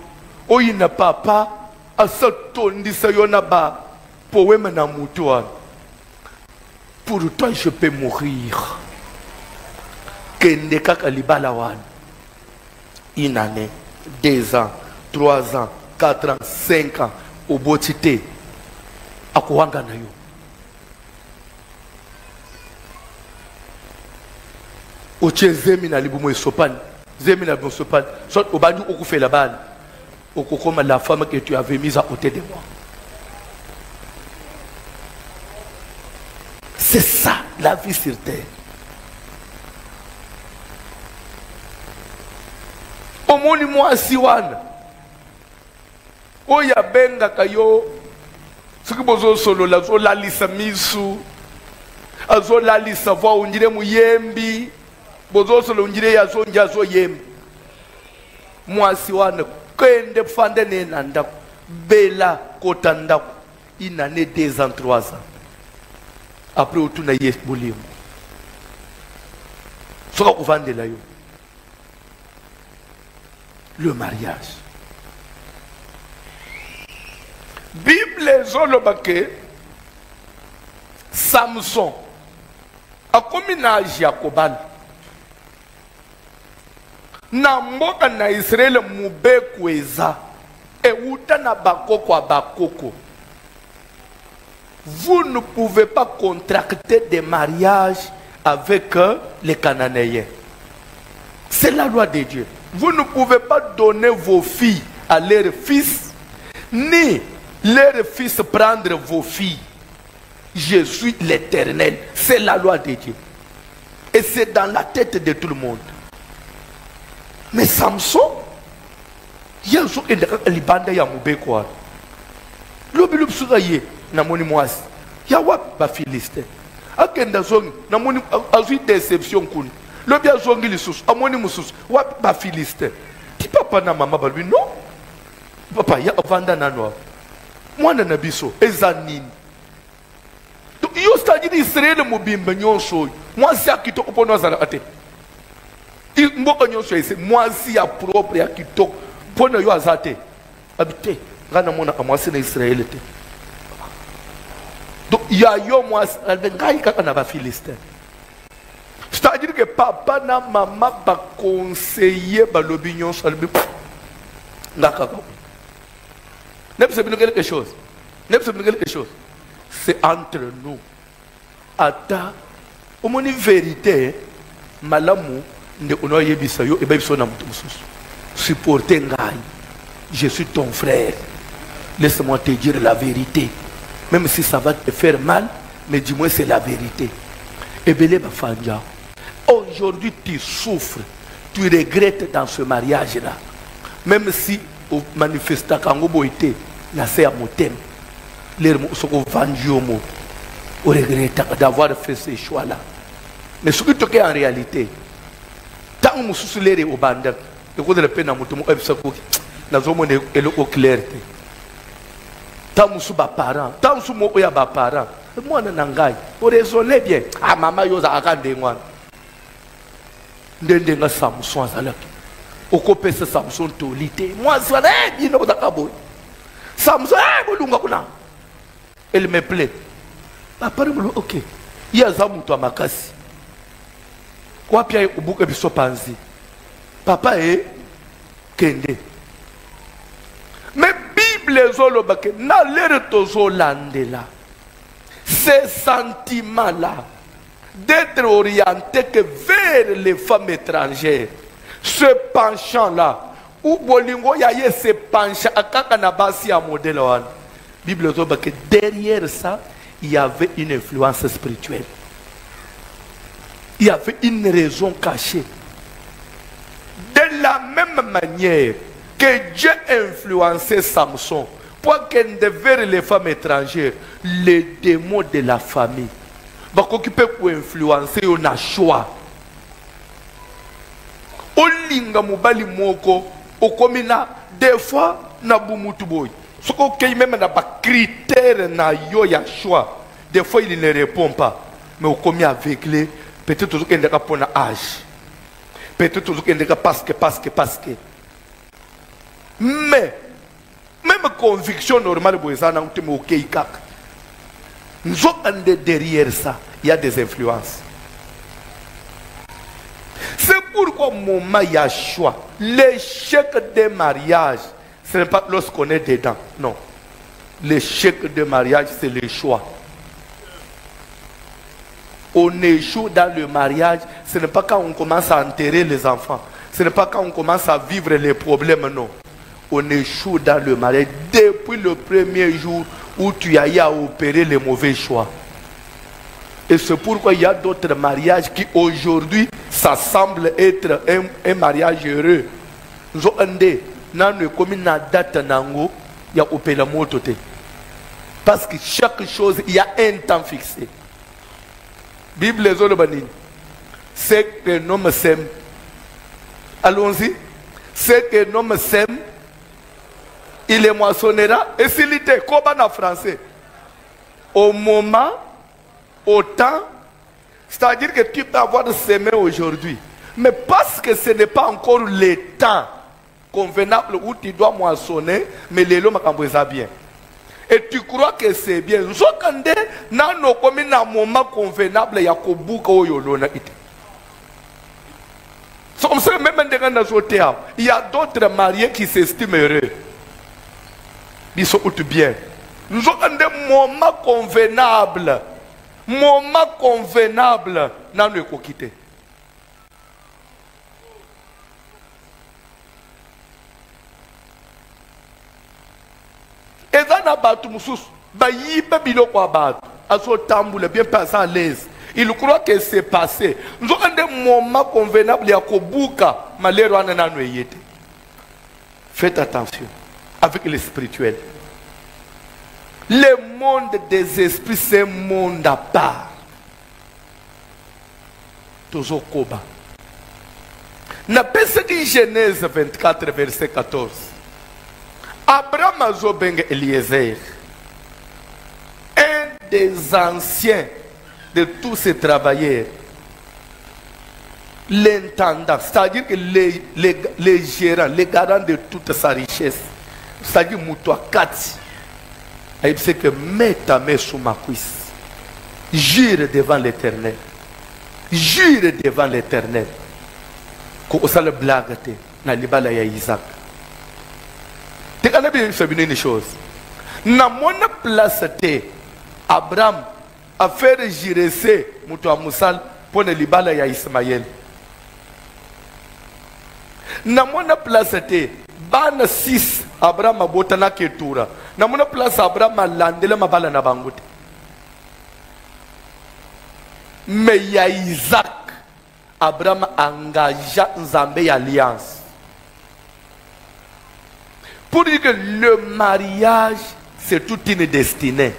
Speaker 2: Oyina papa. Asa tondi sa yo na ba. Poema na mutuan. pour toi je peux mourir. Kende kaka libala wana. Une année, 2 ans, 3 ans, 4 ans, 5 ans, au botité. Akuwanga na yo. Oche zemi na libumo esopani. Zemi na libumo esopani. Soit au bandu okufe la balle. Okokoma la femme que tu avais mise à côté de moi. C'est ça, la vie sur terre. Omoni mwasi wana. Oya benga kayo. Soki bozo solo la zo lalisa misu. Azo lalisa voa unjire muyembi. Bozo solo unjire ya zo njazo yembi. Mwasi wana kende fande ne nandako. Bela kota ndako. Une année, 2 ans, 3 ans. Après où tu n'as yes bolimo. Soka kuvande la yo. Le mariage. Bible zolobake Samson a komi na âge ya kobala. Na mboka na Israël mubeku eza euta na bakoko a bakoko. Vous ne pouvez pas contracter des mariages avec les Cananéens. C'est la loi de Dieu. Vous ne pouvez pas donner vos filles à leurs fils, ni leurs fils prendre vos filles. Je suis l'Éternel. C'est la loi de Dieu. Et c'est dans la tête de tout le monde. Mais Samson, il y a un jour qu'il y a un Moubekwa. L'obilub sugaye, namoni mwasi. Ya wap ba Philiste. Akenda zongi, namoni azui déception kuni. L'obi azongi lisusu, amoni mususu. Wap ba Philiste. Ti papa na mama balui, non? Papa, ya vanda nanwa. Mwana na biso, ezanini. Yo c'est-à-dire Israël mobimba nyonso. Mwasi akitoko pono azala ate. Mboka nyonso ese, mwasi ya propre ya kitoko pono yo azate. Habite, ngana mona mwasi na Israël te. Donc il y a yo mwasi, ngai kaka na ba Philistin. C'est-à-dire que papa na maman ba conseiller ba lobi nyonso albi. Ngaka. N'est-ce pas quelque chose? N'est-ce pas quelque chose? C'est entre nous. Ata, au moins vérité, malamu, ne onoye bisayo, et bien son supporter ngai. Je suis ton frère. Laisse-moi te dire la vérité. Même si ça va te faire mal, mais dis-moi c'est la vérité. Et belé bafanja. Aujourd'hui tu souffres, tu regrettes dans ce mariage-là. Même si au manifestant kango boité, la sœur motem. Les gens regrettent d'avoir fait ces choix-là. Mais ce qui est en réalité, tant que nous sommes au bandit, nous avons la peine de nous avons au clair. Tant que nous sommes parents, tant que nous sommes parents, moi, je suis raisonner bien. Ah, maman, je suis moi. Je suis Samson. Au copé, c'est Samson tolité. Moi, je suis Samson, elle me plaît. Papa, ok. Il y a un mouton à ma casse. Quoi, Pierre, au bout de ce panzi. Papa est Kende. Mais Bible, Zolobake, n'a l'air de Zolandela. Ces sentiments-là, d'être orientés que vers les femmes étrangères, ce penchant-là, où Bolingo Yaye se penche à Kakanabasi à modèle. Bible dit que derrière ça, il y avait une influence spirituelle. Il y avait une raison cachée. De la même manière que Dieu influençait Samson pour qu'elle vers les femmes étrangères, les démons de la famille, pour influencer, on a choix. Olinga mobali moko okomina des fois na bumutu boy. Ce qu'on même na ba critère na yo ya choix. Des fois il ne répond pas. Mais au commis avec les peut-être toujours qu'il n'est pas pour âge. Peut-être toujours qu'il n'est pas parce que. Mais même conviction normale pour ça na utimo ok kak. Nous sommes derrière ça. il y a des influences. C'est pourquoi mon moment il y a choix. L'échec des mariages, ce n'est pas lorsqu'on est dedans. Non. L'échec de mariage, c'est le choix. On échoue dans le mariage, ce n'est pas quand on commence à enterrer les enfants. Ce n'est pas quand on commence à vivre les problèmes, non. On échoue dans le mariage depuis le premier jour où tu as eu à opérer les mauvais choix. Et c'est pourquoi il y a d'autres mariages qui aujourd'hui, ça semble être un mariage heureux. Nous avons comme une date nango, il y a opéré la moto. Parce que chaque chose, il y a un temps fixé. Bible les Olobanines. C'est que l'homme me sème. Allons-y. C'est que l'homme me sème. Il les moissonnera. Et s'il était comme en français. Au moment, au temps, c'est-à-dire que tu peux avoir semé aujourd'hui. Mais parce que ce n'est pas encore le temps convenable où tu dois moissonner, mais les lois m'ont bien. Et tu crois que c'est bien. Zokande nano comme un moment convenable ya kobuka oyolona ite. Il y a d'autres mariés qui s'estiment heureux. Ils sont bien. Nous avons un moment convenable. Moment convenable. Nan ne quitter. Et dans la batu musus, bayiba biloko abatu, aso tamboule bien passé à l'aise. Il croit que c'est passé. Nous avons des moments convenables ya kobuka malero anana noyete. Faites attention avec les spirituels. Le monde des esprits, c'est un monde à part. Toujours koba. Na pese di Genèse 24 verset 14. Abraham Azobeng Eliezer, un des anciens de tous ces travailleurs, l'intendant, c'est-à-dire que les gérants, les garants de toute sa richesse, c'est-à-dire Moutoua Kati, il sait que mets ta main sous ma cuisse, jure devant l'Éternel, jure devant l'Éternel, qu'on s'en le blague, na libala ya Isaac. Tu connais bien une chose. Dans mon place, Abraham a fait giresser Moutoua Moussal pour le libala ya Ismaël. Dans mon place, Ban 6, Abraham a botana ketura. Dans mon place, Abraham a landé ma bala na bangote. Mais il y a Isaac. Abraham a engagé Nzambe alliance. Pour dire que le mariage, c'est toute une destinée.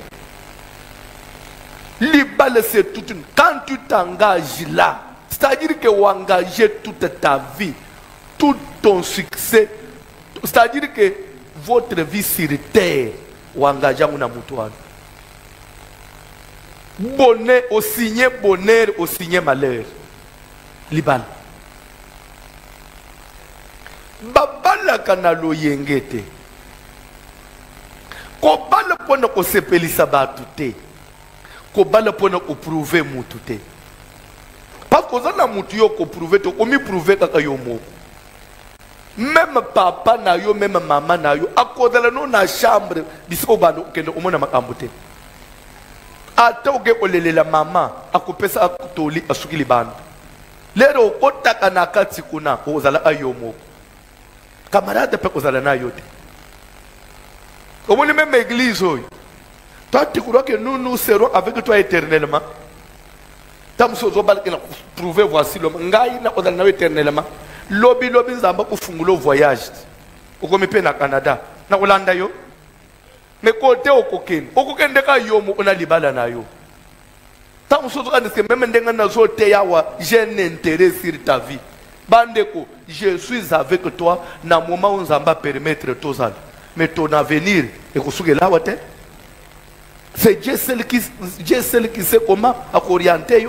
Speaker 2: L'ibal, c'est toute une... Quand tu t'engages là, c'est-à-dire que tu engages toute ta vie, tout ton succès, c'est-à-dire que votre vie sur terre, tu engages une moutoine. Bonheur, au signer bonheur, au signer malheur. L'ibal. Babala kanalo yengete. Kobala pona ko sepelisa batute. Kobala pona ko prouver mutute. Parce que ça na mutu yo ko prouver to komi prouver kaka yo moko. Même papa na yo, même maman na yo, akodala no na chambre bisiko bano kende omona makambote. Ata oge olele la maman akopesa akutoli asuki libanda. Lero kotaka na kati kuna ozala ayo moko. Camarade peut causer la naïote. Comme on est même église, toi tu crois que nous serons avec toi éternellement. Tam sozo bal que trouver voici le ngai na odal na éternellement. Lobi nzamba ko fungulo voyage. Oko mepe na Canada, na Hollande yo. Mais côté okoken de ka yo mo ona libala na yo. Tam sozo ka que même ndenga na zo te yawa, j'ai un intérêt sur ta vie. Bandeko, je suis avec toi dans le moment où on va permettre tout ça. Mais ton avenir, c'est Dieu seul qui sait comment orienter.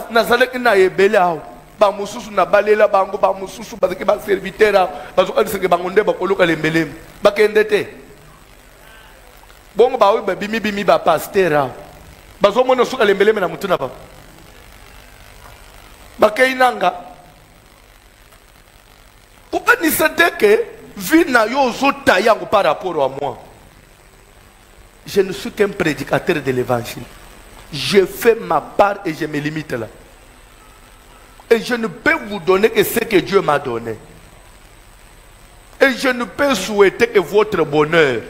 Speaker 2: Nazalek na ebela ba mususu na balela bango ba mususu ba ke ba serviteur ba zo ka bangonde ba koloka lembelem ba kendete bongo ba bimi ba pasteur bazo mona suka lembele na mutuna papa bakei nanga ukanisa que vie na yo zota yango par rapport à moi. Je ne suis qu'un prédicateur de l'évangile. Je fais ma part et je me limite là. Et je ne peux vous donner que ce que Dieu m'a donné. Et je ne peux souhaiter que votre bonheur,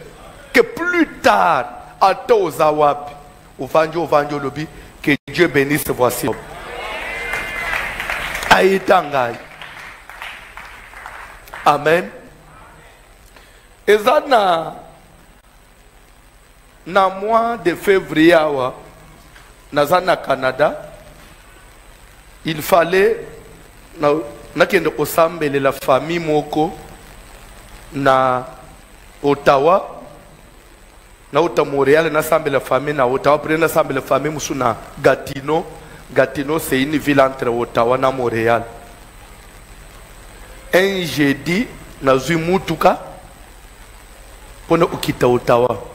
Speaker 2: que plus tard, à Tozawap, au Vanjo Lobby, que Dieu bénisse voici. Aïtangai. Amen. Et ça, na mois de février, na Canada, il fallait na kende osambele la famille moko na Ottawa, na Montréal, na sambele la famille na Ottawa, après na sambele la famille musu na Gatineau. Gatineau c'est une ville entre Ottawa na Montréal. Un jeudi na Zumutuka pona ukita Ottawa.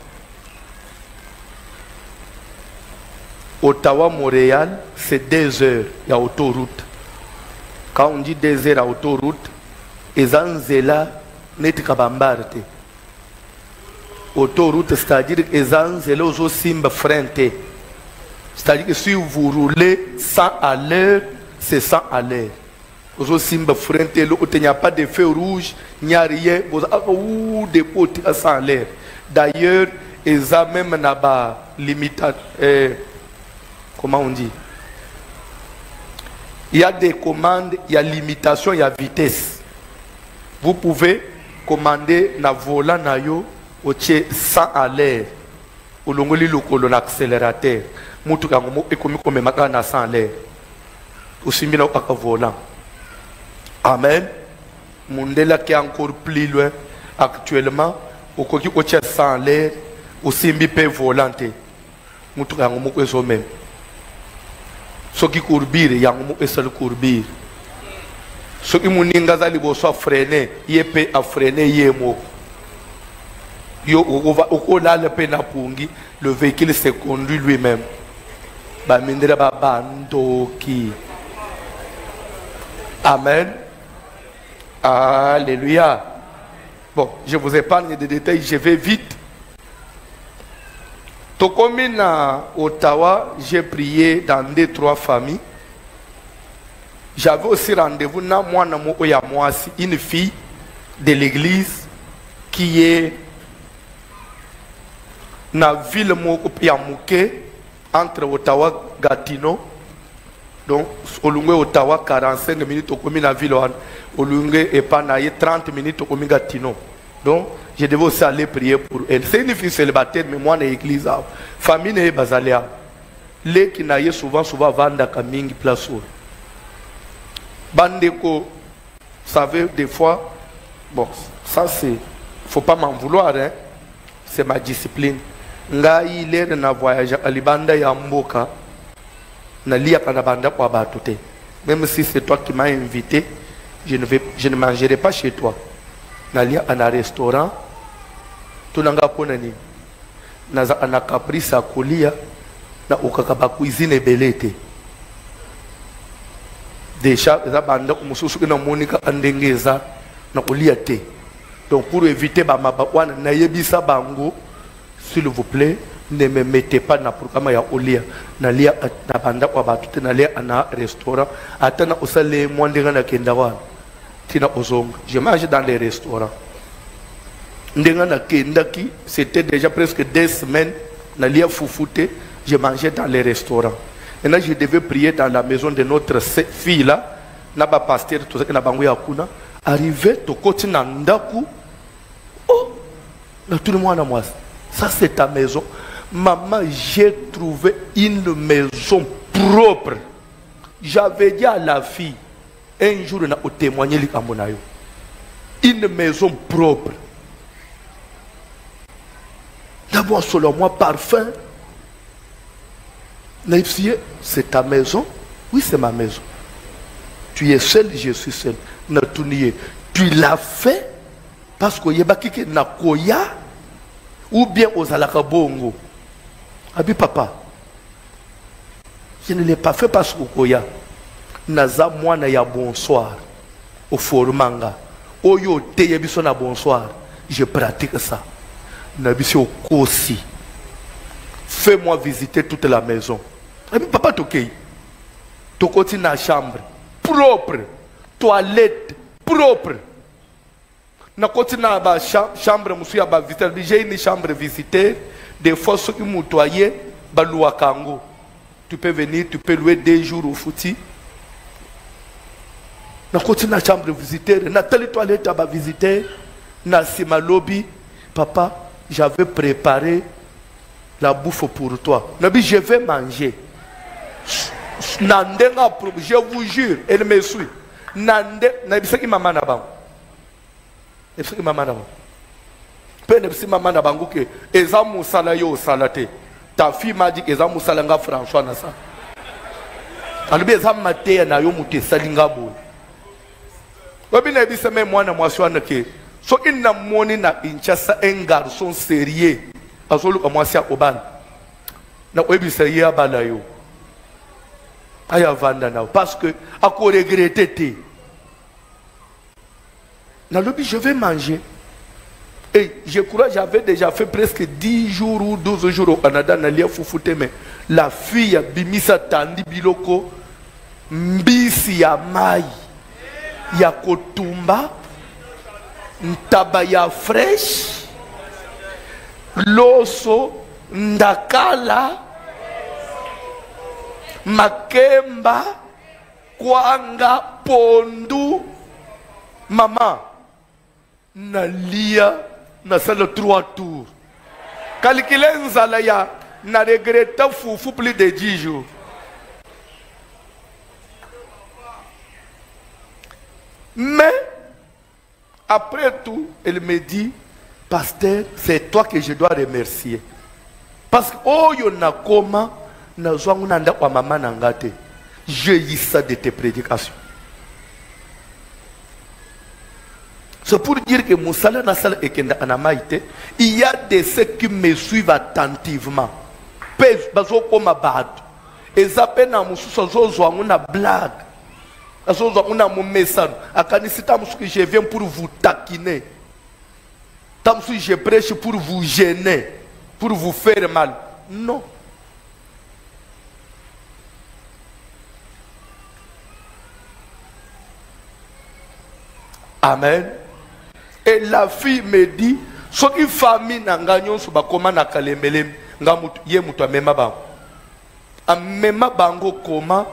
Speaker 2: Ottawa, Montréal, c'est 2 heures, il y a autoroute. Quand on dit 2 heures à autoroute, ils ont là, n'est pas autoroute, c'est-à-dire qu'ils ont là aux simba frente. C'est-à-dire que si vous roulez 100 à l'heure, c'est 100 à l'heure. Aux simba frente, il n'y a pas de feu rouge, il n'y a rien, vous avez des potes à 100 à l'heure. D'ailleurs, ils ont même là-bas limité. Comment on dit? Il y a des commandes, il y a limitation, il y a vitesse. Vous pouvez commander na volant na yo au 100 à l'heure. Au long de l'accélérateur. Mutuka ngomo ekomi comme maka na 100 à l'heure. Aussi bien au volant. Amen. Mondela qui est encore plus loin actuellement. Au koki au 100 à l'heure. Aussi bien volante. Mutuka ngomo ko même. Ce qui courbir, il y a un mot et seul courbir. Ce qui m'a dit que soit freiné, il peut à freiner, il est mot. Le véhicule se conduit lui-même. Amen. Alléluia. Bon, je vous épargne des détails, je vais vite. Tokomi à Ottawa, j'ai prié dans 2-3 familles. J'avais aussi rendez-vous dans une fille de l'église qui est dans la ville de entre Ottawa et Gatineau. Donc, Ottawa, 45 minutes, dans la ville de 30 minutes, au Gatineau. Donc, je devais aussi aller prier pour elle. C'est une fille célibataire, mais moi, dans l'église, famille n'est pas allée. Les qui n'aillent souvent vendent à mingi place. Bandeko, vous savez, des fois, bon, ça c'est, faut pas m'en vouloir, hein. C'est ma discipline. Ngai l'air na voyage à Libanda ya Mboka, na lia kanabanda kwa batute. Même si c'est toi qui m'as invité, je ne mangerai pas chez toi. Nalia à un restaurant. Tunanga ponani naza ana caprice à kolia na ukakaba cuisine belete déjà za banda kumususu na monika andengeza na kolia te. Donc pour éviter ba mabakwana na yebisa bango, s'il vous plaît, ne me mettez pas na programme ya olia na lia na banda kwa batute na lia ana restaurant atana osale mwandinga na kendawa tina ozonga. Je mange dans les restaurants. C'était déjà presque 2 semaines. Je mangeais dans les restaurants. Et là, je devais prier dans la maison de notre fille là. Naba pasteur, tout ça que nabangu yakuna. Arrivé, to côté nandaku. Oh, tout le monde à moi. Ça c'est ta maison. Maman, j'ai trouvé une maison propre. J'avais dit à la fille, un jour on a témoigné une maison propre. D'abord, selon moi, parfum. C'est ta maison? Oui, c'est ma maison. Tu es seul, je suis seul. Tu l'as fait parce que tu na koya ou bien aux alakabongo. Abi papa, Je ne l'ai pas fait parce que koya naza mwana ya bonsoir au formanga oyo te yebiso na bonsoir je pratique ça na biso kosi fais-moi visiter toute la maison et papa tokei tokoti na chambre propre toilette propre na koti na ba chambre musu ya ba visiteur j'ai une chambre visiteur des fois ceux qui mutoyer ba luakango tu peux venir tu peux louer 2 jours au fouti na koti na chambre visiteur na telle toilette à ba visiteur na sima lobby papa j'avais préparé la bouffe pour toi nabi je vais manger nandenga je vous jure elle me suit nande na bisaki mama na bango bisaki mama na bango pe ne bisaki mama na bango ke eza musala yo salate ta fille m'a dit que eza musala nga François na ça alobi eza mateya na yo mutu esalinga boye obi na ebisa me mwana mwasi wana ke soki na moni na Kinshasa un garçon sérieux azoluka mwasi akobala na oyebisa ye abala yo aya vanda na parce que ako regretter te na lobi je vais manger et je crois j'avais déjà fait presque 10 jours ou 12 jours au Canada na lia fufute mais la fille a bimisa tandi biloko mbisi ya mai ya kotumba ntaba ya fresh loso ndakala makemba kwanga pondu mama nalia na sala 3 tours calculer nzala ya na regretta fufu plus de 10 jours mais après tout elle me dit pasteur c'est toi que je dois remercier parce que oyo nakoma nazwangu nanda kwa mama nangate je lis ça de tes prédications. C'est pour dire que Moussala Nassala et Kenda Anamaïte, il y a des ceux qui me suivent attentivement. Pèse, bazo comme abad. Et zappen à Moussou, on a blague. On a mon message. À Kanisita Moussou, je viens pour vous taquiner. Tamsou, je prêche pour vous gêner, pour vous faire mal. Non. Amen. Et la fille me dit, ce qui famille n'a gagné sur bakoma na kalemele ngamutu ye mutu amema bango. Amema bango koma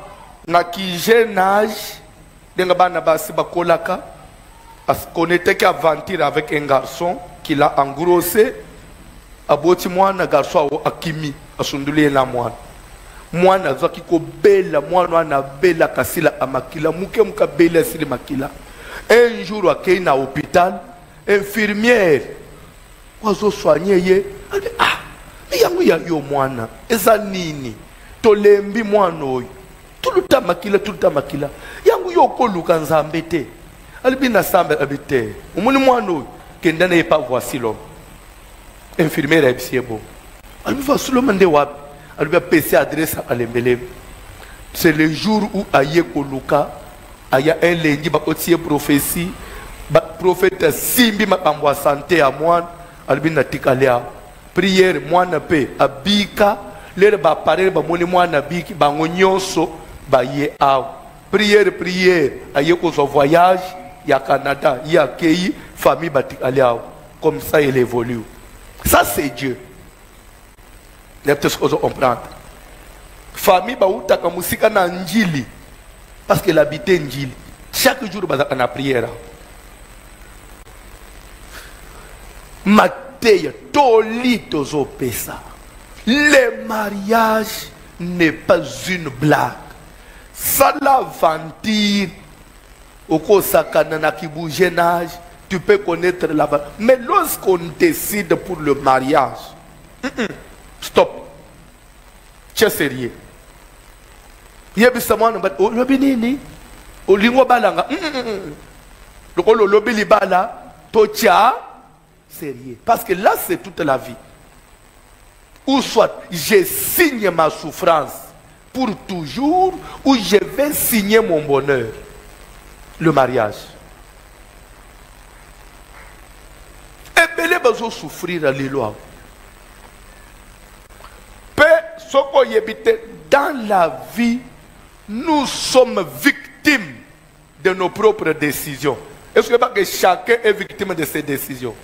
Speaker 2: na ki jeune âge denga bana basi bakolaka parce qu'on était qu'aventure avec un garçon qui l'a engrossé aboti mwana garçon akimi asunduli na mwana. Mwana zaki ko bela mwana na bela kasila amakila muke muka bela sili makila. Un jour, à un hôpital, infirmière, oiseau soigné, elle dit, ah, mais il y a yo mwana, eza nini, tolembi mwano, tout le temps makila, yangu yo koluka nzambete, elle dit, na sambe habité, umuni mwano, kenda n'est pas voici l'homme. Infirmière, elle dit, bon, elle dit, voici l'homme, elle lui a passé adresse à l'embélé. C'est le jour où aye koluka, il y a un lundi, il y a prophétie, prophète Simbi m'a santé à moi, albina tikalea. Prière, moi na paix, abika, l'air ba parler, ba moni moi na biki, ba ngonyoso, ba ye aw. Prière, aye ko voyage, ya Canada, ya Kei, famille ba tikalea. Comme ça, il évolue. Ça, c'est Dieu. Les petits choses comprendre. Famille ba utaka musika na njili. Parce qu'elle habitait Njili. Chaque jour, il y a une prière. Matthieu, Tolito Zopesa. Le mariage n'est pas une blague. Ça l'aventure. Au Kosakana qui bouge âge, tu peux connaître la valeur. Mais lorsqu'on décide pour le mariage, stop. Tu es sérieux. Yebisa mwana but lobi nini olingo balanga lokolo lobi libala tocha sérieux parce que là c'est toute la vie ou soit je signe ma souffrance pour toujours ou je vais signer mon bonheur. Le mariage. Et belé bazo souffrir à l'îlot. Dans la vie, nous sommes victimes de nos propres décisions. Est-ce que chacun est victime de ses décisions?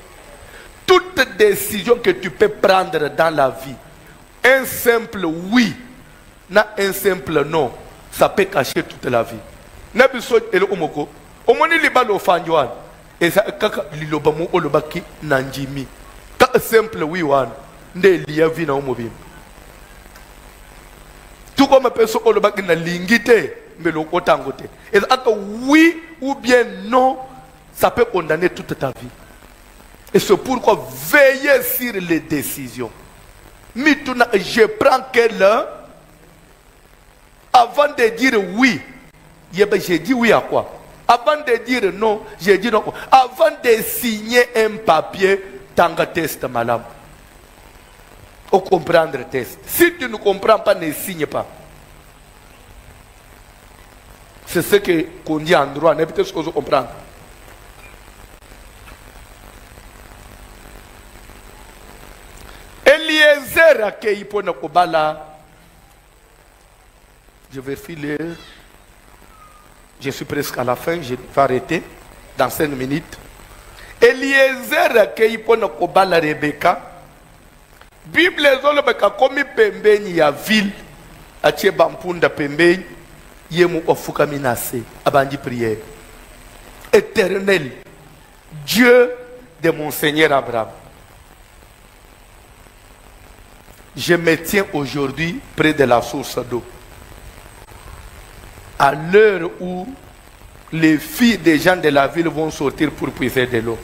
Speaker 2: Toute décision que tu peux prendre dans la vie, un simple oui, un simple non, ça peut cacher toute la vie. Nabiso ele omoko, omoni libalo fanjwan, et ça kaka lilobamu olobaki nanjimi. Ka simple oui wan, nde liya vie na omobim. Tout comme personne olobaki na lingite, mais le otangote. Et ça oui ou bien non, ça peut condamner toute ta vie. Et c'est pourquoi veillez sur les décisions. Maintenant, je prends quelle heure avant de dire oui. J'ai dit oui à quoi? Avant de dire non, j'ai dit non. Avant de signer un papier, tanga test madame. Ou comprendre test. Si tu ne comprends pas, ne signe pas. C'est ce qu'on dit en droit. Ne peut-être ce que je comprends. Eliezer accueilli pour nos kobala. Je vais filer. Je suis presque à la fin. Je vais arrêter dans 5 minutes. Eliezer accueilli pour nos kobala Rebecca. Bible zolobeka komi pembeni ya ville. Atie bampunda pembeni. Yemu ofuka minase. Abandi prière. Éternel, Dieu de mon Seigneur Abraham. Je me tiens aujourd'hui près de la source d'eau. À l'heure où les filles des gens de la ville vont sortir pour puiser de l'eau.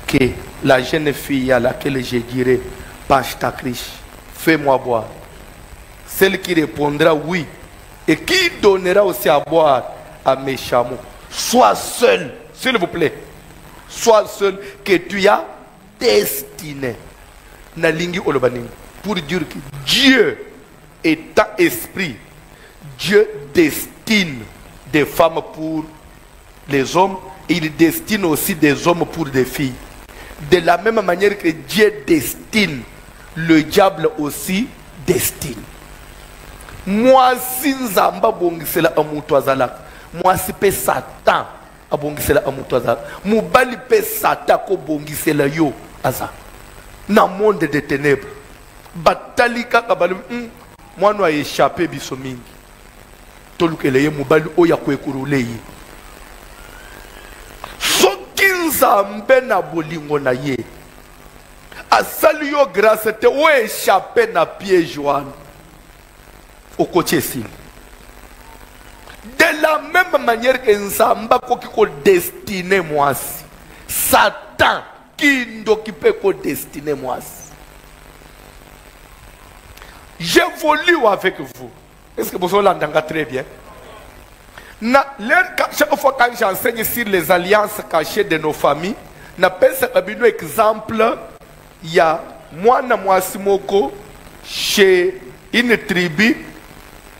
Speaker 2: Que la jeune fille à laquelle je dirai, Pache ta criche, fais-moi boire. Celle qui répondra oui et qui donnera aussi à boire à mes chameaux. Sois seul, s'il vous plaît. Sois seul que tu as destiné. Nalingi Olobaning. Pour dire que Dieu est un esprit. Dieu destine des femmes pour les hommes. Et il destine aussi des hommes pour des filles. De la même manière que Dieu destine, le diable aussi destine. Moi, si Nzamba bongisela amutu azalaka, moi si pe Satan abongisela amutu azalaka, mubali pe Satan ko bongisela yo aza. Na monde de ténèbres, batalika kabali, moi no a échappé biso mingi. Tolukele ye mubali oya kwekurule yi. Soki Nzambe na bolingo na ye, asali yo grâce te o échappé na piège wana. Au côté de la même manière que Nzamba ko destiné moi, Satan qui peut destiner moi. J'évolue avec vous. Est-ce que vous l'entendez très bien? Chaque fois que j'enseigne sur les alliances cachées de nos familles, je peux un exemple. Il y a moi Simoko chez une tribu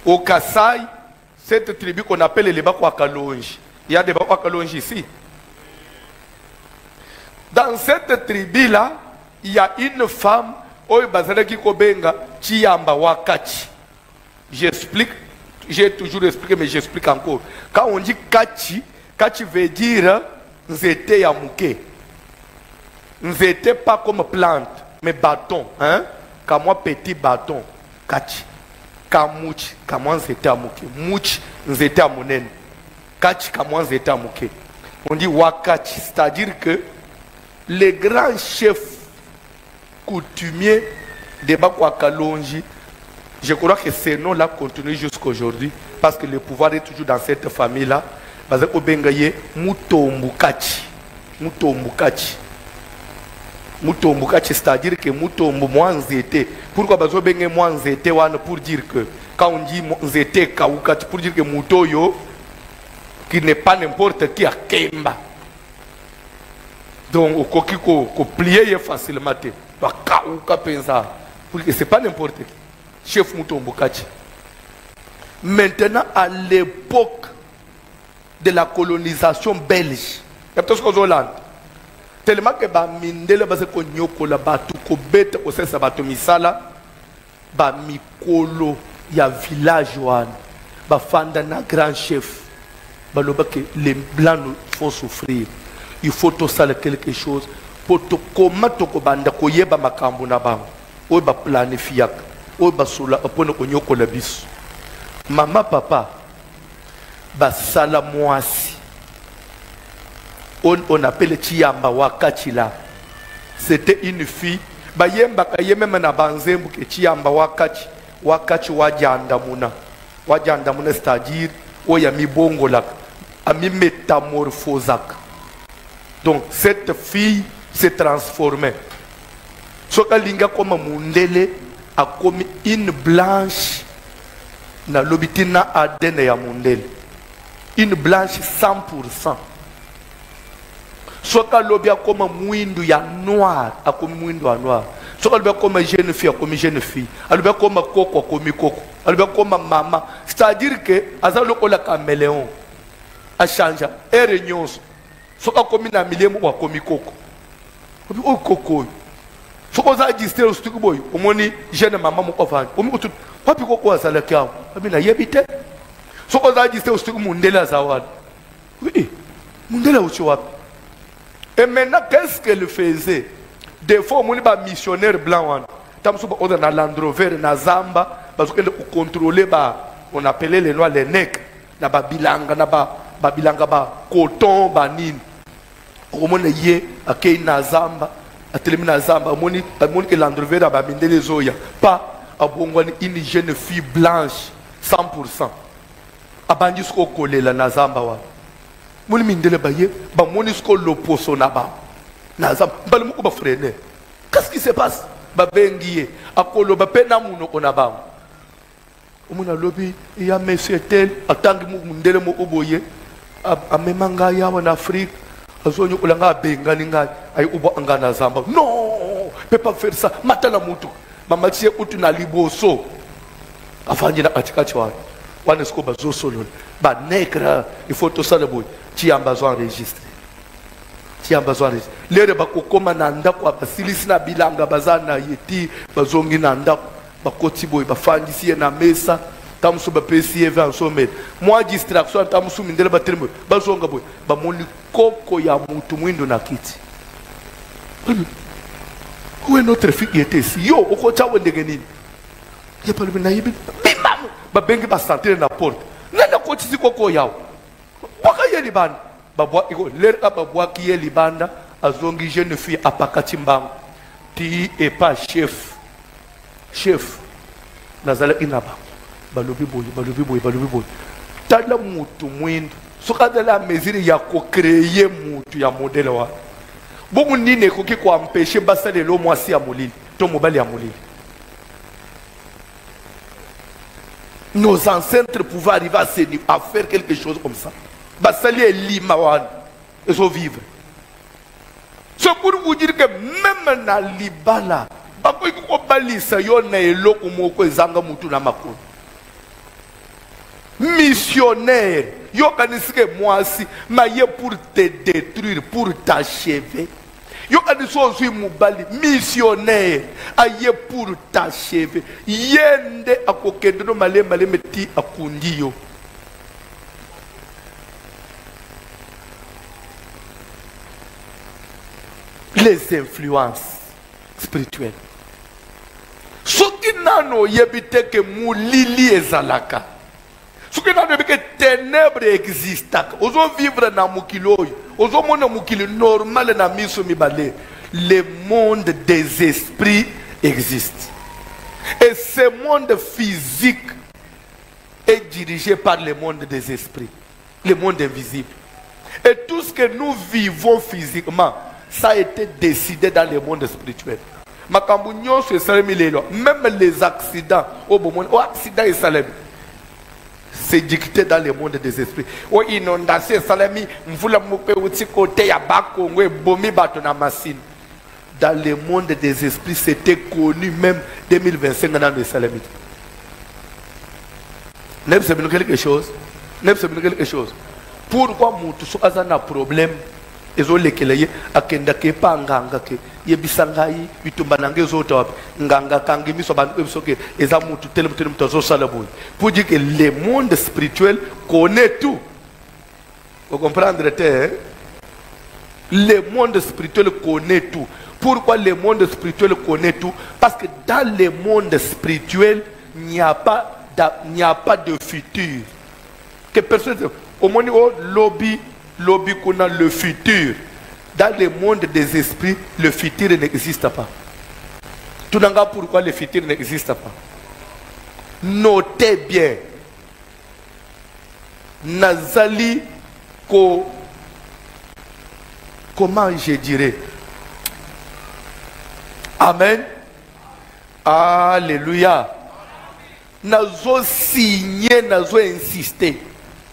Speaker 2: au Kassai, cette tribu qu'on appelle les Bakwakalonji. Il y a des Bakwakalonji ici. Dans cette tribu-là, il y a une femme, Bazaraki Kobenga, Chiamba Wakachi. J'explique, j'ai toujours expliqué, mais j'explique encore. Quand on dit Kachi, Kachi veut dire Nzete Yamouke. Nzete pas comme plante, mais bâton. Hein? Comme moi, petit bâton. Kachi. Kamouchi, comment Nzete Yamouke. Mouchi, Nzete Yamonen. Kachi, comment Nzete Yamouke. On dit Wakachi, c'est-à-dire que les grands chefs coutumiers de Bakwakalonji, je crois que ces noms-là continuent jusqu'à aujourd'hui, parce que le pouvoir est toujours dans cette famille-là. Parce que Bengaye, Mutombukachi. Mutombukachi. Mutombukachi, c'est-à-dire que Mutombu Mwanzete. Pourquoi Bazo Bengaye Mwanzete pour dire que, quand on dit Mwanzete Kawukachi, pour dire que Mutoyo, qui n'est pas n'importe qui, à Kemba. Donc, au coquille, qu'on plie facilement. Kawuka pensa. Pour que ce n'est pas n'importe qui. Chef Mutombo Kati. Maintenant, à l'époque de la colonisation belge, il y a peut-être ce Hollande. Tellement que Mindele base ko nyoko la batu ko beta ko sesa batu misala ba mikolo ya village wan ba fanda na grand chef ba loba que les blancs font souffrir. Il faut tout ça quelque chose pour to comment to ko banda ko yeba makambo na bango o ba planifier o ba sula pona ko nyoko la biso. Mama papa ba sala mwasi on appelle Chiamba Wakachila. C'était une fille. Bayemba kayeme na banzembu ke Chiamba Wakachi wajandamuna. Wajandamuna c'est-à-dire oya mibongolak, ami métamorphosak. Donc cette fille s'est transformée. Soka linga comme mundele a comme une blanche na lobitina adene ya mundele. Une blanche 100%. Soka lobia comme mouindu ya noir, a comme mouindu ya noir. Soka lobia comme jeune fille, a comme jeune fille. A lobia comme coco, a comme coco. A lobia comme maman. C'est-à-dire que, aza loko la caméléon. A changé. Et réunion. Soka comme na milieu ou a comme coco. Oh coco. Soka za distre au studio boy. Au moni jeune maman mon enfant. Au moni tout. Papi coco a sala kia. Abi na yebite. Soka za distre au studio mundela zawad. Oui. Mundela uchi wapi. Et maintenant, qu'est-ce qu'elle faisait? Des fois, on a un missionnaire blanc. On a un Land Rover, na Zamba, parce qu'on contrôlait, on appelait les noirs les nègres. Na bilanga, na bilanga, coton, banine. On a yé, à Kei na Zamba, à Télémi na Zamba, on a que Land Rover a baminde les oya. Pas à une jeune fille blanche, 100%. A bandisco collé la na Zamba. Moni mindele baye ba moni sko loposo na ba na za bal mu ba freiner. Qu'est-ce qui se passe? Ba bengiye akolo ba pena muno ona ba omuna lobi ya monsieur tel atangi mu mindele mo oboye a memanga ya en Afrique azonyo kulanga benga ninga ay ubo angana zamba. Non, peut pas faire ça. Matala mutu mama tie utu na liboso afanye na katikati wa wana sko ba zo solo ba negra il faut tout ça le boy. Tu as besoin d'enregistrer. Tu as besoin d'enregistrer. Les bakokoma nanda kwa basilisi na bilanga bazana yeti bazongi nanda bakoti boy bafandisi na mesa tamusu ba pesi eva sommet. Moi distraction tamusu mindele ba terme bazonga boy ba moni koko ya mutu mwindo na kiti. Où est notre fille qui était ici? Yo okocha wendenge nini? Ya palu na yibi bimamu ba bengi ba sentir na porte. Nanda koti si koko yao. Waka ye libanda babwa iko lera babwa ki ye libanda azongi jeune fille apakati mbangu ti et pas chef nazala inaba balobi boy tala mutu mwindu soka de la mesure ya ko créer mutu ya modèle wa bomu nine ko ki ko empêcher basale lo mwasi ya molili to mobali ya molili. Nos ancêtres pouvaient arriver à faire quelque chose comme ça. Basali et Limawan, ils sont vivre. C'est pour vous dire que même dans Libala, missionnaire, yo kanisike mwasi, maye pour te détruire, pour t'achever. Yo kaniso suis mubali, missionnaire, aye pour t'achever. Yende akokendo male meti akundiyo. Les influences spirituelles. Ce qui n'a no yebite que moulili ezalaka. Ce qui n'a no yebite que ténèbres existent. Ozo vivre na mukiloyo. Ozo mona mukili normal na miso mibale. Le monde des esprits existe. Et ce monde physique est dirigé par le monde des esprits. Le monde invisible. Et tout ce que nous vivons physiquement, ça a été décidé dans le monde spirituel. Même les accidents, accident et salami, c'est dicté dans le monde des esprits. Oh, inondation salami, mvula mupe uti kote ya bako ngwe bomi bato na masine. dans le monde des esprits, c'était connu même 2025 dans les Salamites. N'est-ce pas quelque chose? N'est-ce pas quelque chose? Pourquoi mutu so azana problème ezolekele akendake pa nganga ke yebisangai bitumbanange zota nganga kangi miso bantu ebisoke eza mutu tele mutu sala boy pour dire que le monde spirituel connaît tout. Vous comprenez? Le monde spirituel connaît tout. Pourquoi le monde spirituel connaît tout? Parce que dans le monde spirituel, il n'y a pas de futur. Que personne au monde lobby qu'on a le futur. Dans le monde des esprits, le futur n'existe pas. Tout n'a pas pourquoi le futur n'existe pas. Notez bien. Nazali comment je dirais? Amen. Alléluia. Nazo signé, nazo insisté.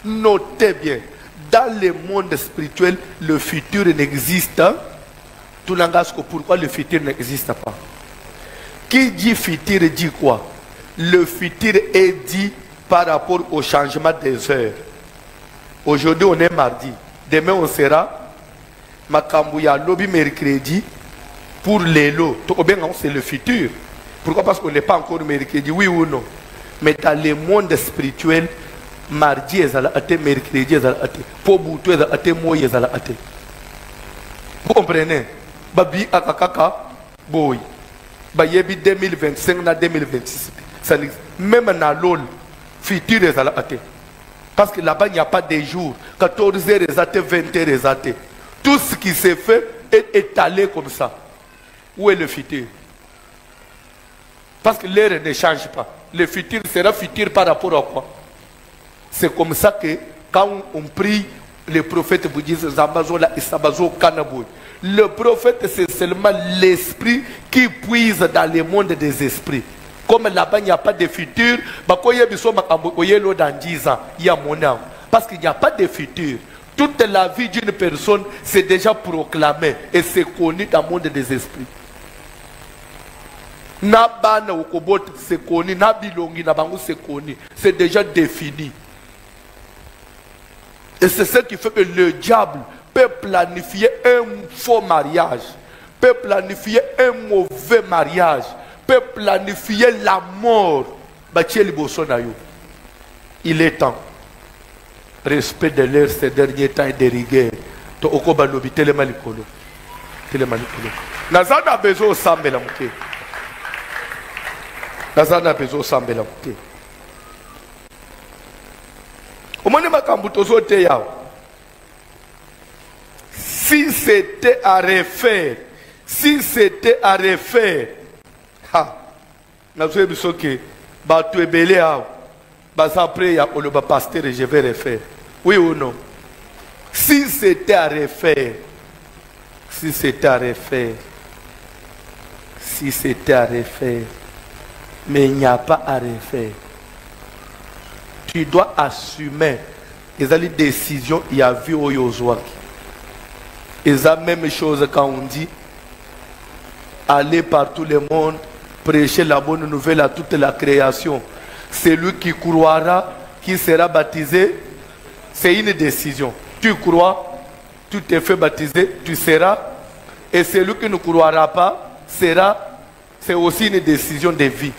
Speaker 2: Notez bien. Dans le monde spirituel, le futur n'existe pas. Tout le monde, pourquoi le futur n'existe pas? Qui dit futur dit quoi? Le futur est dit par rapport au changement des heures. Aujourd'hui, on est mardi. Demain, on sera Makambouya, lobby mercredi. Pour les lots, c'est le futur. Pourquoi? Parce qu'on n'est pas encore mercredi, oui ou non? Mais dans le monde spirituel, mardi est à mercredi est à pour boutou est à moi est à vous comprenez? Babi akakaka boy. Bayebi 2025 na 2026. Même dans l'ol, futur est à parce que là-bas il n'y a pas de jours. 14 heures est à 20 heures est à tout ce qui s'est fait est étalé comme ça. Où est le futur? Parce que l'heure ne change pas. Le futur sera futur par rapport à quoi? C'est comme ça que quand on prie, les prophètes vous disent Zambazola et Sabazo Kanabou. Le prophète, c'est seulement l'esprit qui puise dans le monde des esprits. Comme là-bas, il n'y a pas de futur, dans 10 ans, il y a mon âme. Parce qu'il n'y a pas de futur. Toute la vie d'une personne, c'est déjà proclamé et c'est connu dans le monde des esprits. Nabana Okobot, c'est connu. Nabilongi, Nabango, c'est connu. C'est déjà défini. Et c'est ce qui fait que le diable peut planifier un faux mariage, peut planifier un mauvais mariage, peut planifier la mort. Il est temps. Respect de l'air ces derniers temps et de rigueur. To okoba lobi telemalikolo. Telemalikolo. Nazana bezo sambela muke. Nazana bezo sambela muke. Omone makambu tozote yao. Si c'était à refaire, ha, nazoe bisoke, ba tu ebele yao, ba après ya oloba pasteur et je vais refaire. Oui ou non? Si c'était à refaire, mais il n'y a pas à refaire. Tu dois assumer les décisions il y a vu au Yozoaki. Et la même chose quand on dit aller par tout le monde, prêcher la bonne nouvelle à toute la création. Celui qui croira, qui sera baptisé, c'est une décision. Tu crois, tu te fais baptiser, tu seras. Et celui qui ne croira pas, sera. C'est aussi une décision de vie.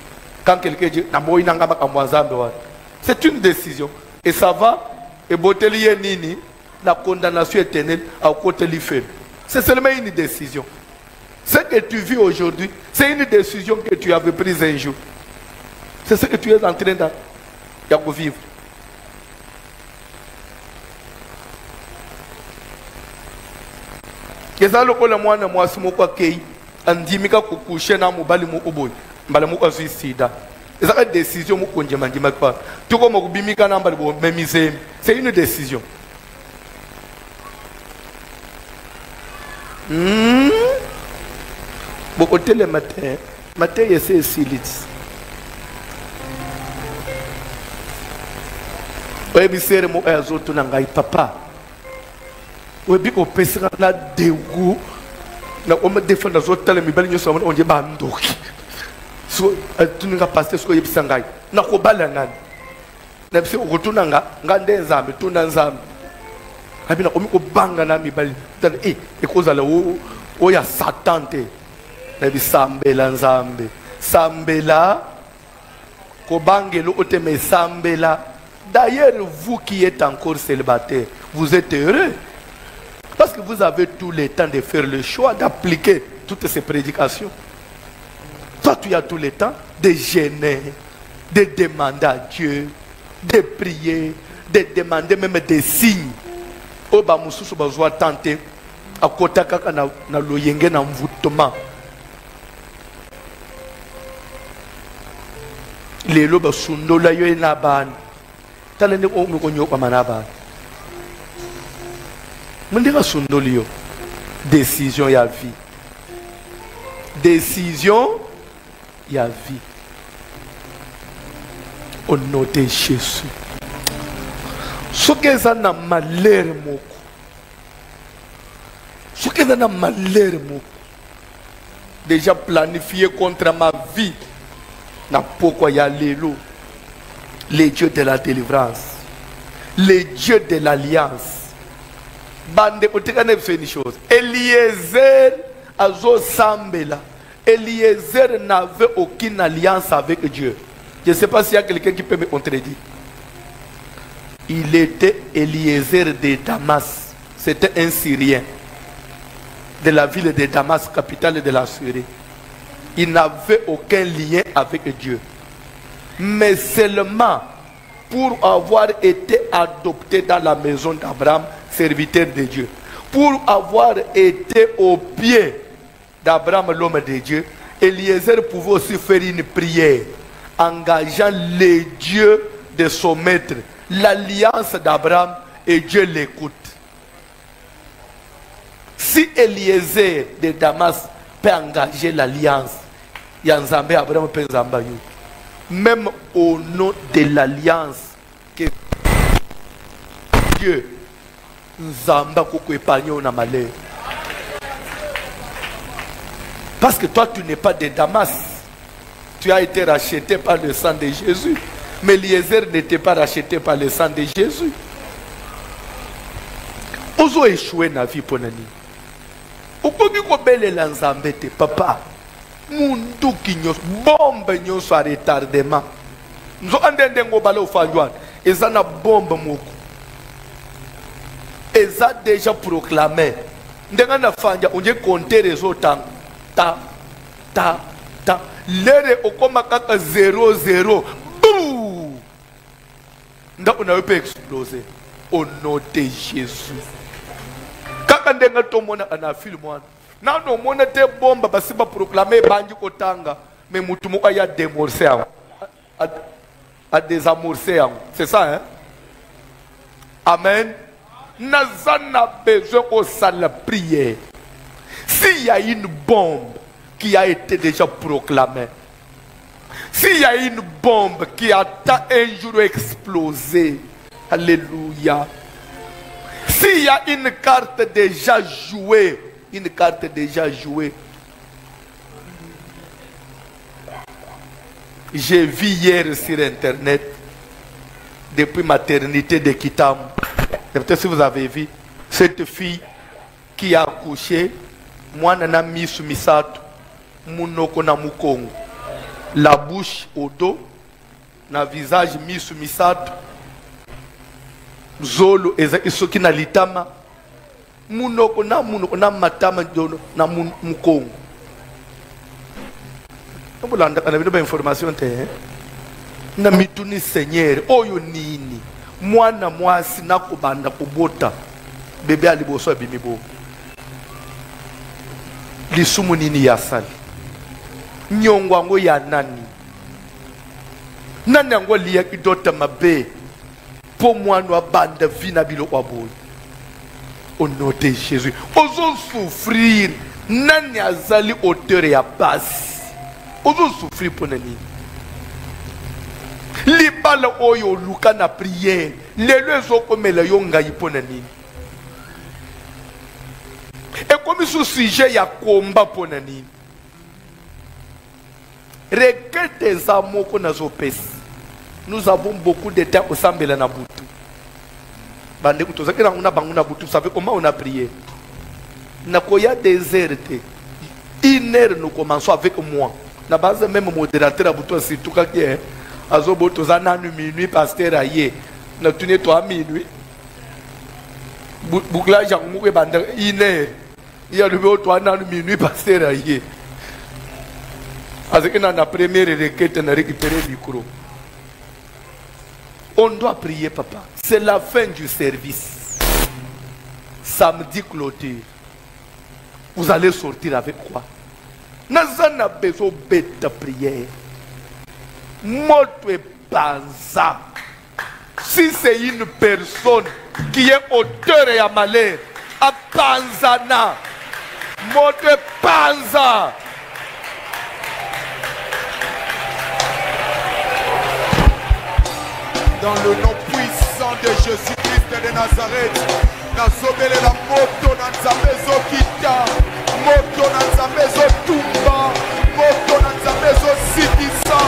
Speaker 2: Quand quelqu'un dit, c'est une décision. Et ça va. Et Botelier Nini, la condamnation éternelle à côté de l'IFEM. C'est seulement une décision. Ce que tu vis aujourd'hui, c'est une décision que tu avais prise un jour. C'est ce que tu es en train de vivre. Et ça, le mois de moi, c'est mon kei. Andimika kukushe na mobali mo oboy. Mbala mo kwa suicida. Et ça, une décision, tout c'est une décision. Beaucoup de matin, c'est silence. Oui, c'est le mot papa. Oui, on peut se rendre dégoût. na oma défendre zo tala mibali nyo sama onje ba ndoki so tuninga pasteur so yebisa ngai na ko bala ngani na bise ukutuna nga ndenzambe tuna nzambe abina omi ko banga na mibali tala ekozala o ya satante na bisambela nzambe sambela ko bangelo oteme sambela. D'ailleurs, vous qui êtes encore célibataire, vous êtes heureux. Parce que vous avez tout le temps de faire le choix d'appliquer toutes ces prédications. Toi, tu as tout le temps de gêner, de demander à Dieu, de prier, de demander même des signes. Oba mususu bazwa tenter à kota kaka na loyenge na mvutoma. Lelo basundola yo na bana. Talende ko mkonyo kwa manaba. Mundika sundolio. Décision ya vie. Décision ya vie. Au nom de Jésus. Ce que ça n'a malheur moko. Ce que ça n'a malheur moko. Déjà planifié contre ma vie. Na pourquoi y a l'élo. Les dieux de la délivrance, les dieux de l'alliance. Bande, on te une chose. Eliezer azo sambela. Eliezer n'avait aucune alliance avec Dieu. Je ne sais pas s'il y a quelqu'un qui peut me contredire. Il était Eliezer de Damas. C'était un Syrien de la ville de Damas, capitale de la Syrie. Il n'avait aucun lien avec Dieu. Mais seulement pour avoir été adopté dans la maison d'Abraham, serviteur de Dieu, pour avoir été au pied d'Abraham, l'homme de Dieu, Eliezer pouvait aussi faire une prière, engageant les dieux de son maître, l'alliance d'Abraham, et Dieu l'écoute. Si Eliezer de Damas peut engager l'alliance, il y a un Zambé, Abraham peut Zambayou. Même au nom de l'alliance que Dieu nous a épargné au malheur. Parce que toi tu n'es pas de Damas. Tu as été racheté par le sang de Jésus. Mais Eliezer n'était pas racheté par le sang de Jésus. Ozo échoué na vie pour nani. Okoki ko belela nzambe te papa. Mundu kinyos bombe nyos a retardement. Nzo andende ngo bale ufanjwana. Eza na bombe moko. Eza déjà proclamé. Ndenga na fanja unje compter les autres ta. Lere okoma kaka 0-0. Bouh! Nda on peut exploser. Au nom de Jésus. Kaka ndenga tomona ana film wana. Na no mona te bomba basiba proclamer banji kotanga mais mutu mo ya démorcer à désamorcer. C'est ça hein? Amen. Nazana besoin au salle prière. S'il y a une bombe qui a été déjà proclamée, s'il y a une bombe qui attend un jour exploser, alléluia. S'il y a une carte déjà jouée, j'ai vu hier sur internet, depuis maternité de Kitam, peut-être si vous avez vu, cette fille qui a accouché, moi nana misu misato, munoko na mukongo, la bouche au dos, na visage misu misato, zolo eza isoki na litama, munoko na matama na mukongo. Nabulanda kana bino ba information te na mituni Seigneur oyo nini mwana mwasi na kubanda kubota bebe aliboso bimibo lisumu nini yasali nyongwa ngo ya nani ngo liya kidota mabe po mwana wa banda vina bilo kwa boy. Au nom de Jésus ozo souffrir nani azali auteur ya basi ozo souffrir pour nani libala oyo luka na prière lelo ezokomela yo ngai pour nani. Et comme comme ce sujet, il y a combat pour nani. Requête des amours qu'on a zopes. Nous avons beaucoup de temps au Sambela Nabutu. Vous savez comment on a prié? Nakoya déserté. Une heure nous commençons avec moi. Na base même modérateur Abutu surtout quand il est azoboto zananu minuit pasteur aye. Na tune toi minuit. Bouclage en moué bande une heure. Il y a le toi nanu minuit pasteur aye. Parce que dans la première requête on a récupéré le micro. On doit prier, papa. C'est la fin du service. Samedi clôture. Vous allez sortir avec quoi? Nous avons besoin de prière. Moto et banza. Si c'est une personne qui est auteur et à malheur, à banzana. Moto et banza.
Speaker 3: Dans le nom puissant de Jésus-Christ de Nazareth, nazobele la moto na nzambe ezokita, moto na nzambe ezotumba, moto na nzambe ezosikisa,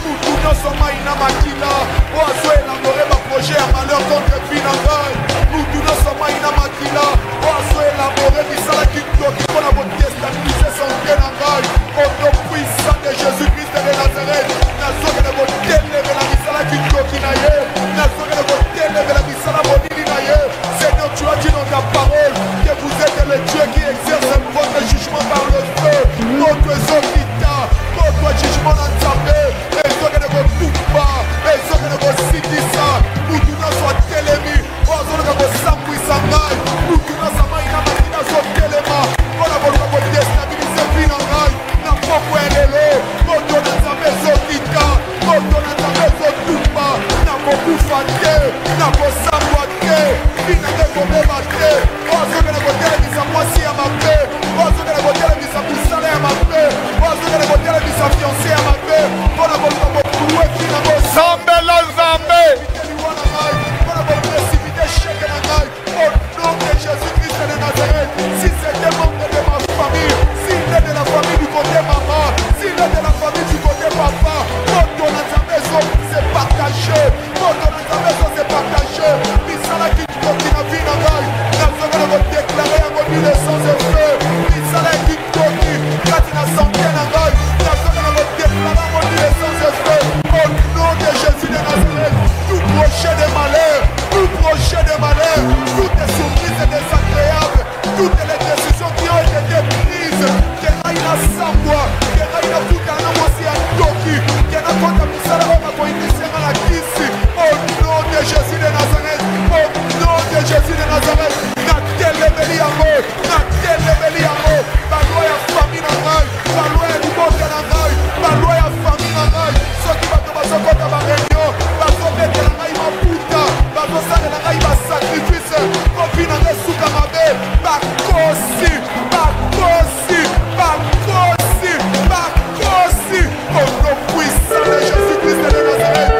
Speaker 3: mutu nyonso mai na makila oyo azoelabore baprojet ya malheur contre vie na ngai, mutu nyonso mai na makila oyo azoelabore misala kitoki mpona kotestabilize santé na ngai. Au nom puissant de Jésus-Christ de Nazareth, nazokele kotelemela misala kitoki na ye, nazokele kotelemela misala bonini na ye. Seigneur, tu as dit dans ta parole que vous êtes le Dieu qui exerce votre jugement par le feu. Notre Zokita, notre jugement dans ta paix, et ce que nous tout pas, et ce que nous sitisa, nous tout nous sommes télémis, nous sommes samui samai, nous tout nous sommes maïna maïna sommes téléma, nous avons déstabilisé finanai, n'a pas pour l'élo, notre nzambe Zokita, notre nzambe Zotumba, n'a pas pour faté, n'a pas saboté. Finanga kobeba te, ozokela kotelemisa mwasi ya mabe, ozokela kotelemisa musala ya mabe, ozokela kotelemisa fiancé ya mabe, mpona koluka kokulue finanga osambela nzambe wana ngai, mpona kopresipite cheke na ngai, au nom de Jésus-Christ de Nazareth. Si c'était membre de ma famille, s'il est de la famille du côté maman, s'il est de la famille du côté papa, moto na nzambe c'est partagé, moto na nzambe c'est partagé, misala ki na vie na ngai, nazokela kodeklare yango nule sans effet, misala kitoki kati na santé na ngai, nazokela kodeklare yango nule sans effet. Au nom de Jésus de Nazareth, tout projet de malheur, tout projet de malheur, toutes les surprises désagréables, toutes les décisions qui ont été prises, que Raïla Sambwa, que Raïla Foutana Mosi à Toki, que na Kota Misala Oma Koinisiana la Kisi. Au nom de Jésus de Nazareth, au nom de Jésus de Nazareth, na telebeli yango, na telebeli yango, la loi ya famille na ngai, la loi ya liboka na ngai, la loi ya famille na ngai, soki bato bazokota ba réunion, bazobetela ngai maputa, bazosalela ngai ba sacrifice, kopi na ngai suka mabe, bakosi, bakosi, bakosi, bakosi, au nom puissant de Jésus-Christ de Nazareth.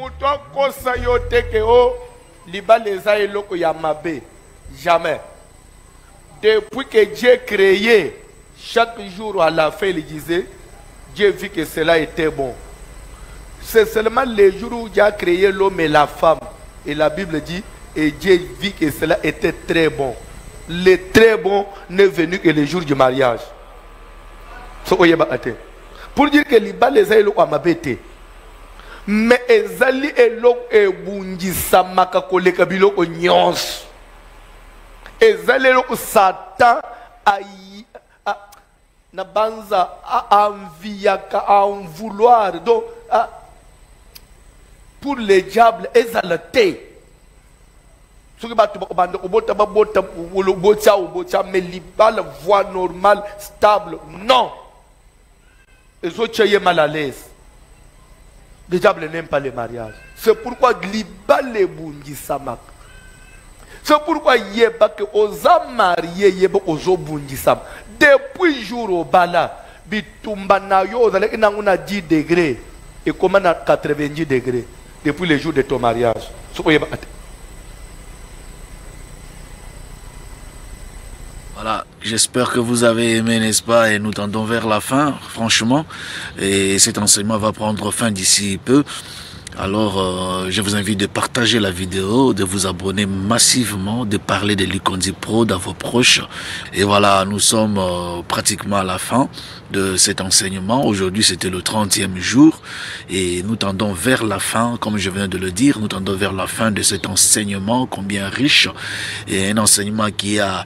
Speaker 2: moto akosa yo te ke o libala eza eloko ya mabe. Jamais. Depuis que Dieu créé, chaque jour à la fin, il disait, Dieu vit que cela était bon. C'est seulement les jours où Dieu a créé l'homme et la femme. Et la Bible dit, et Dieu vit que cela était très bon. Le très bon n'est venu que le jour du mariage. Pour dire que libala eza eloko ya mabe te. Mais ezali eloko ebungisamaka koleka biloko nyonso. Ezali eloko Satan na banza enviaka en vouloir. Donc pour le diable ezala te. Ce qui mais libala voie normale, stable, non. Les autres sont mal à l'aise. Le diable n'aime pas le mariage. C'est pourquoi libala ebungisamaka. C'est pourquoi yeba que oza marié yeba ozo bundisam. Depuis jour au bala, bitumba na yo ozaleki nango na 10 degrés et comment na 90 degrés depuis le jour de ton mariage.
Speaker 1: Voilà, j'espère que vous avez aimé, n'est-ce pas, et nous tendons vers la fin, franchement, et cet enseignement va prendre fin d'ici peu. Alors, je vous invite de partager la vidéo, de vous abonner massivement, de parler de Lukonzi Prod à vos proches. Et voilà, nous sommes pratiquement à la fin de cet enseignement. Aujourd'hui, c'était le 30e jour et nous tendons vers la fin, comme je viens de le dire, nous tendons vers la fin de cet enseignement combien riche et un enseignement qui a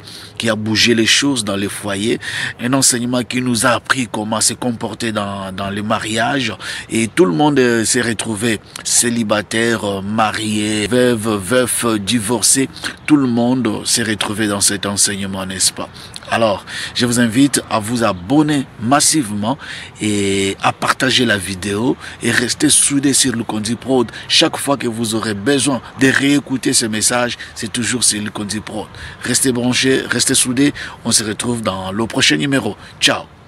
Speaker 1: bougé les choses dans les foyers, un enseignement qui nous a appris comment se comporter dans les mariages et tout le monde s'est retrouvé célibataire, marié, veuve, veuf, divorcé, tout le monde s'est retrouvé dans cet enseignement, n'est-ce pas? Alors, je vous invite à vous abonner massivement et à partager la vidéo et rester soudés sur Lukonzi Prod. Chaque fois que vous aurez besoin de réécouter ce message, c'est toujours sur Lukonzi Prod. Restez branchés, restez soudés. On se retrouve dans le prochain numéro. Ciao!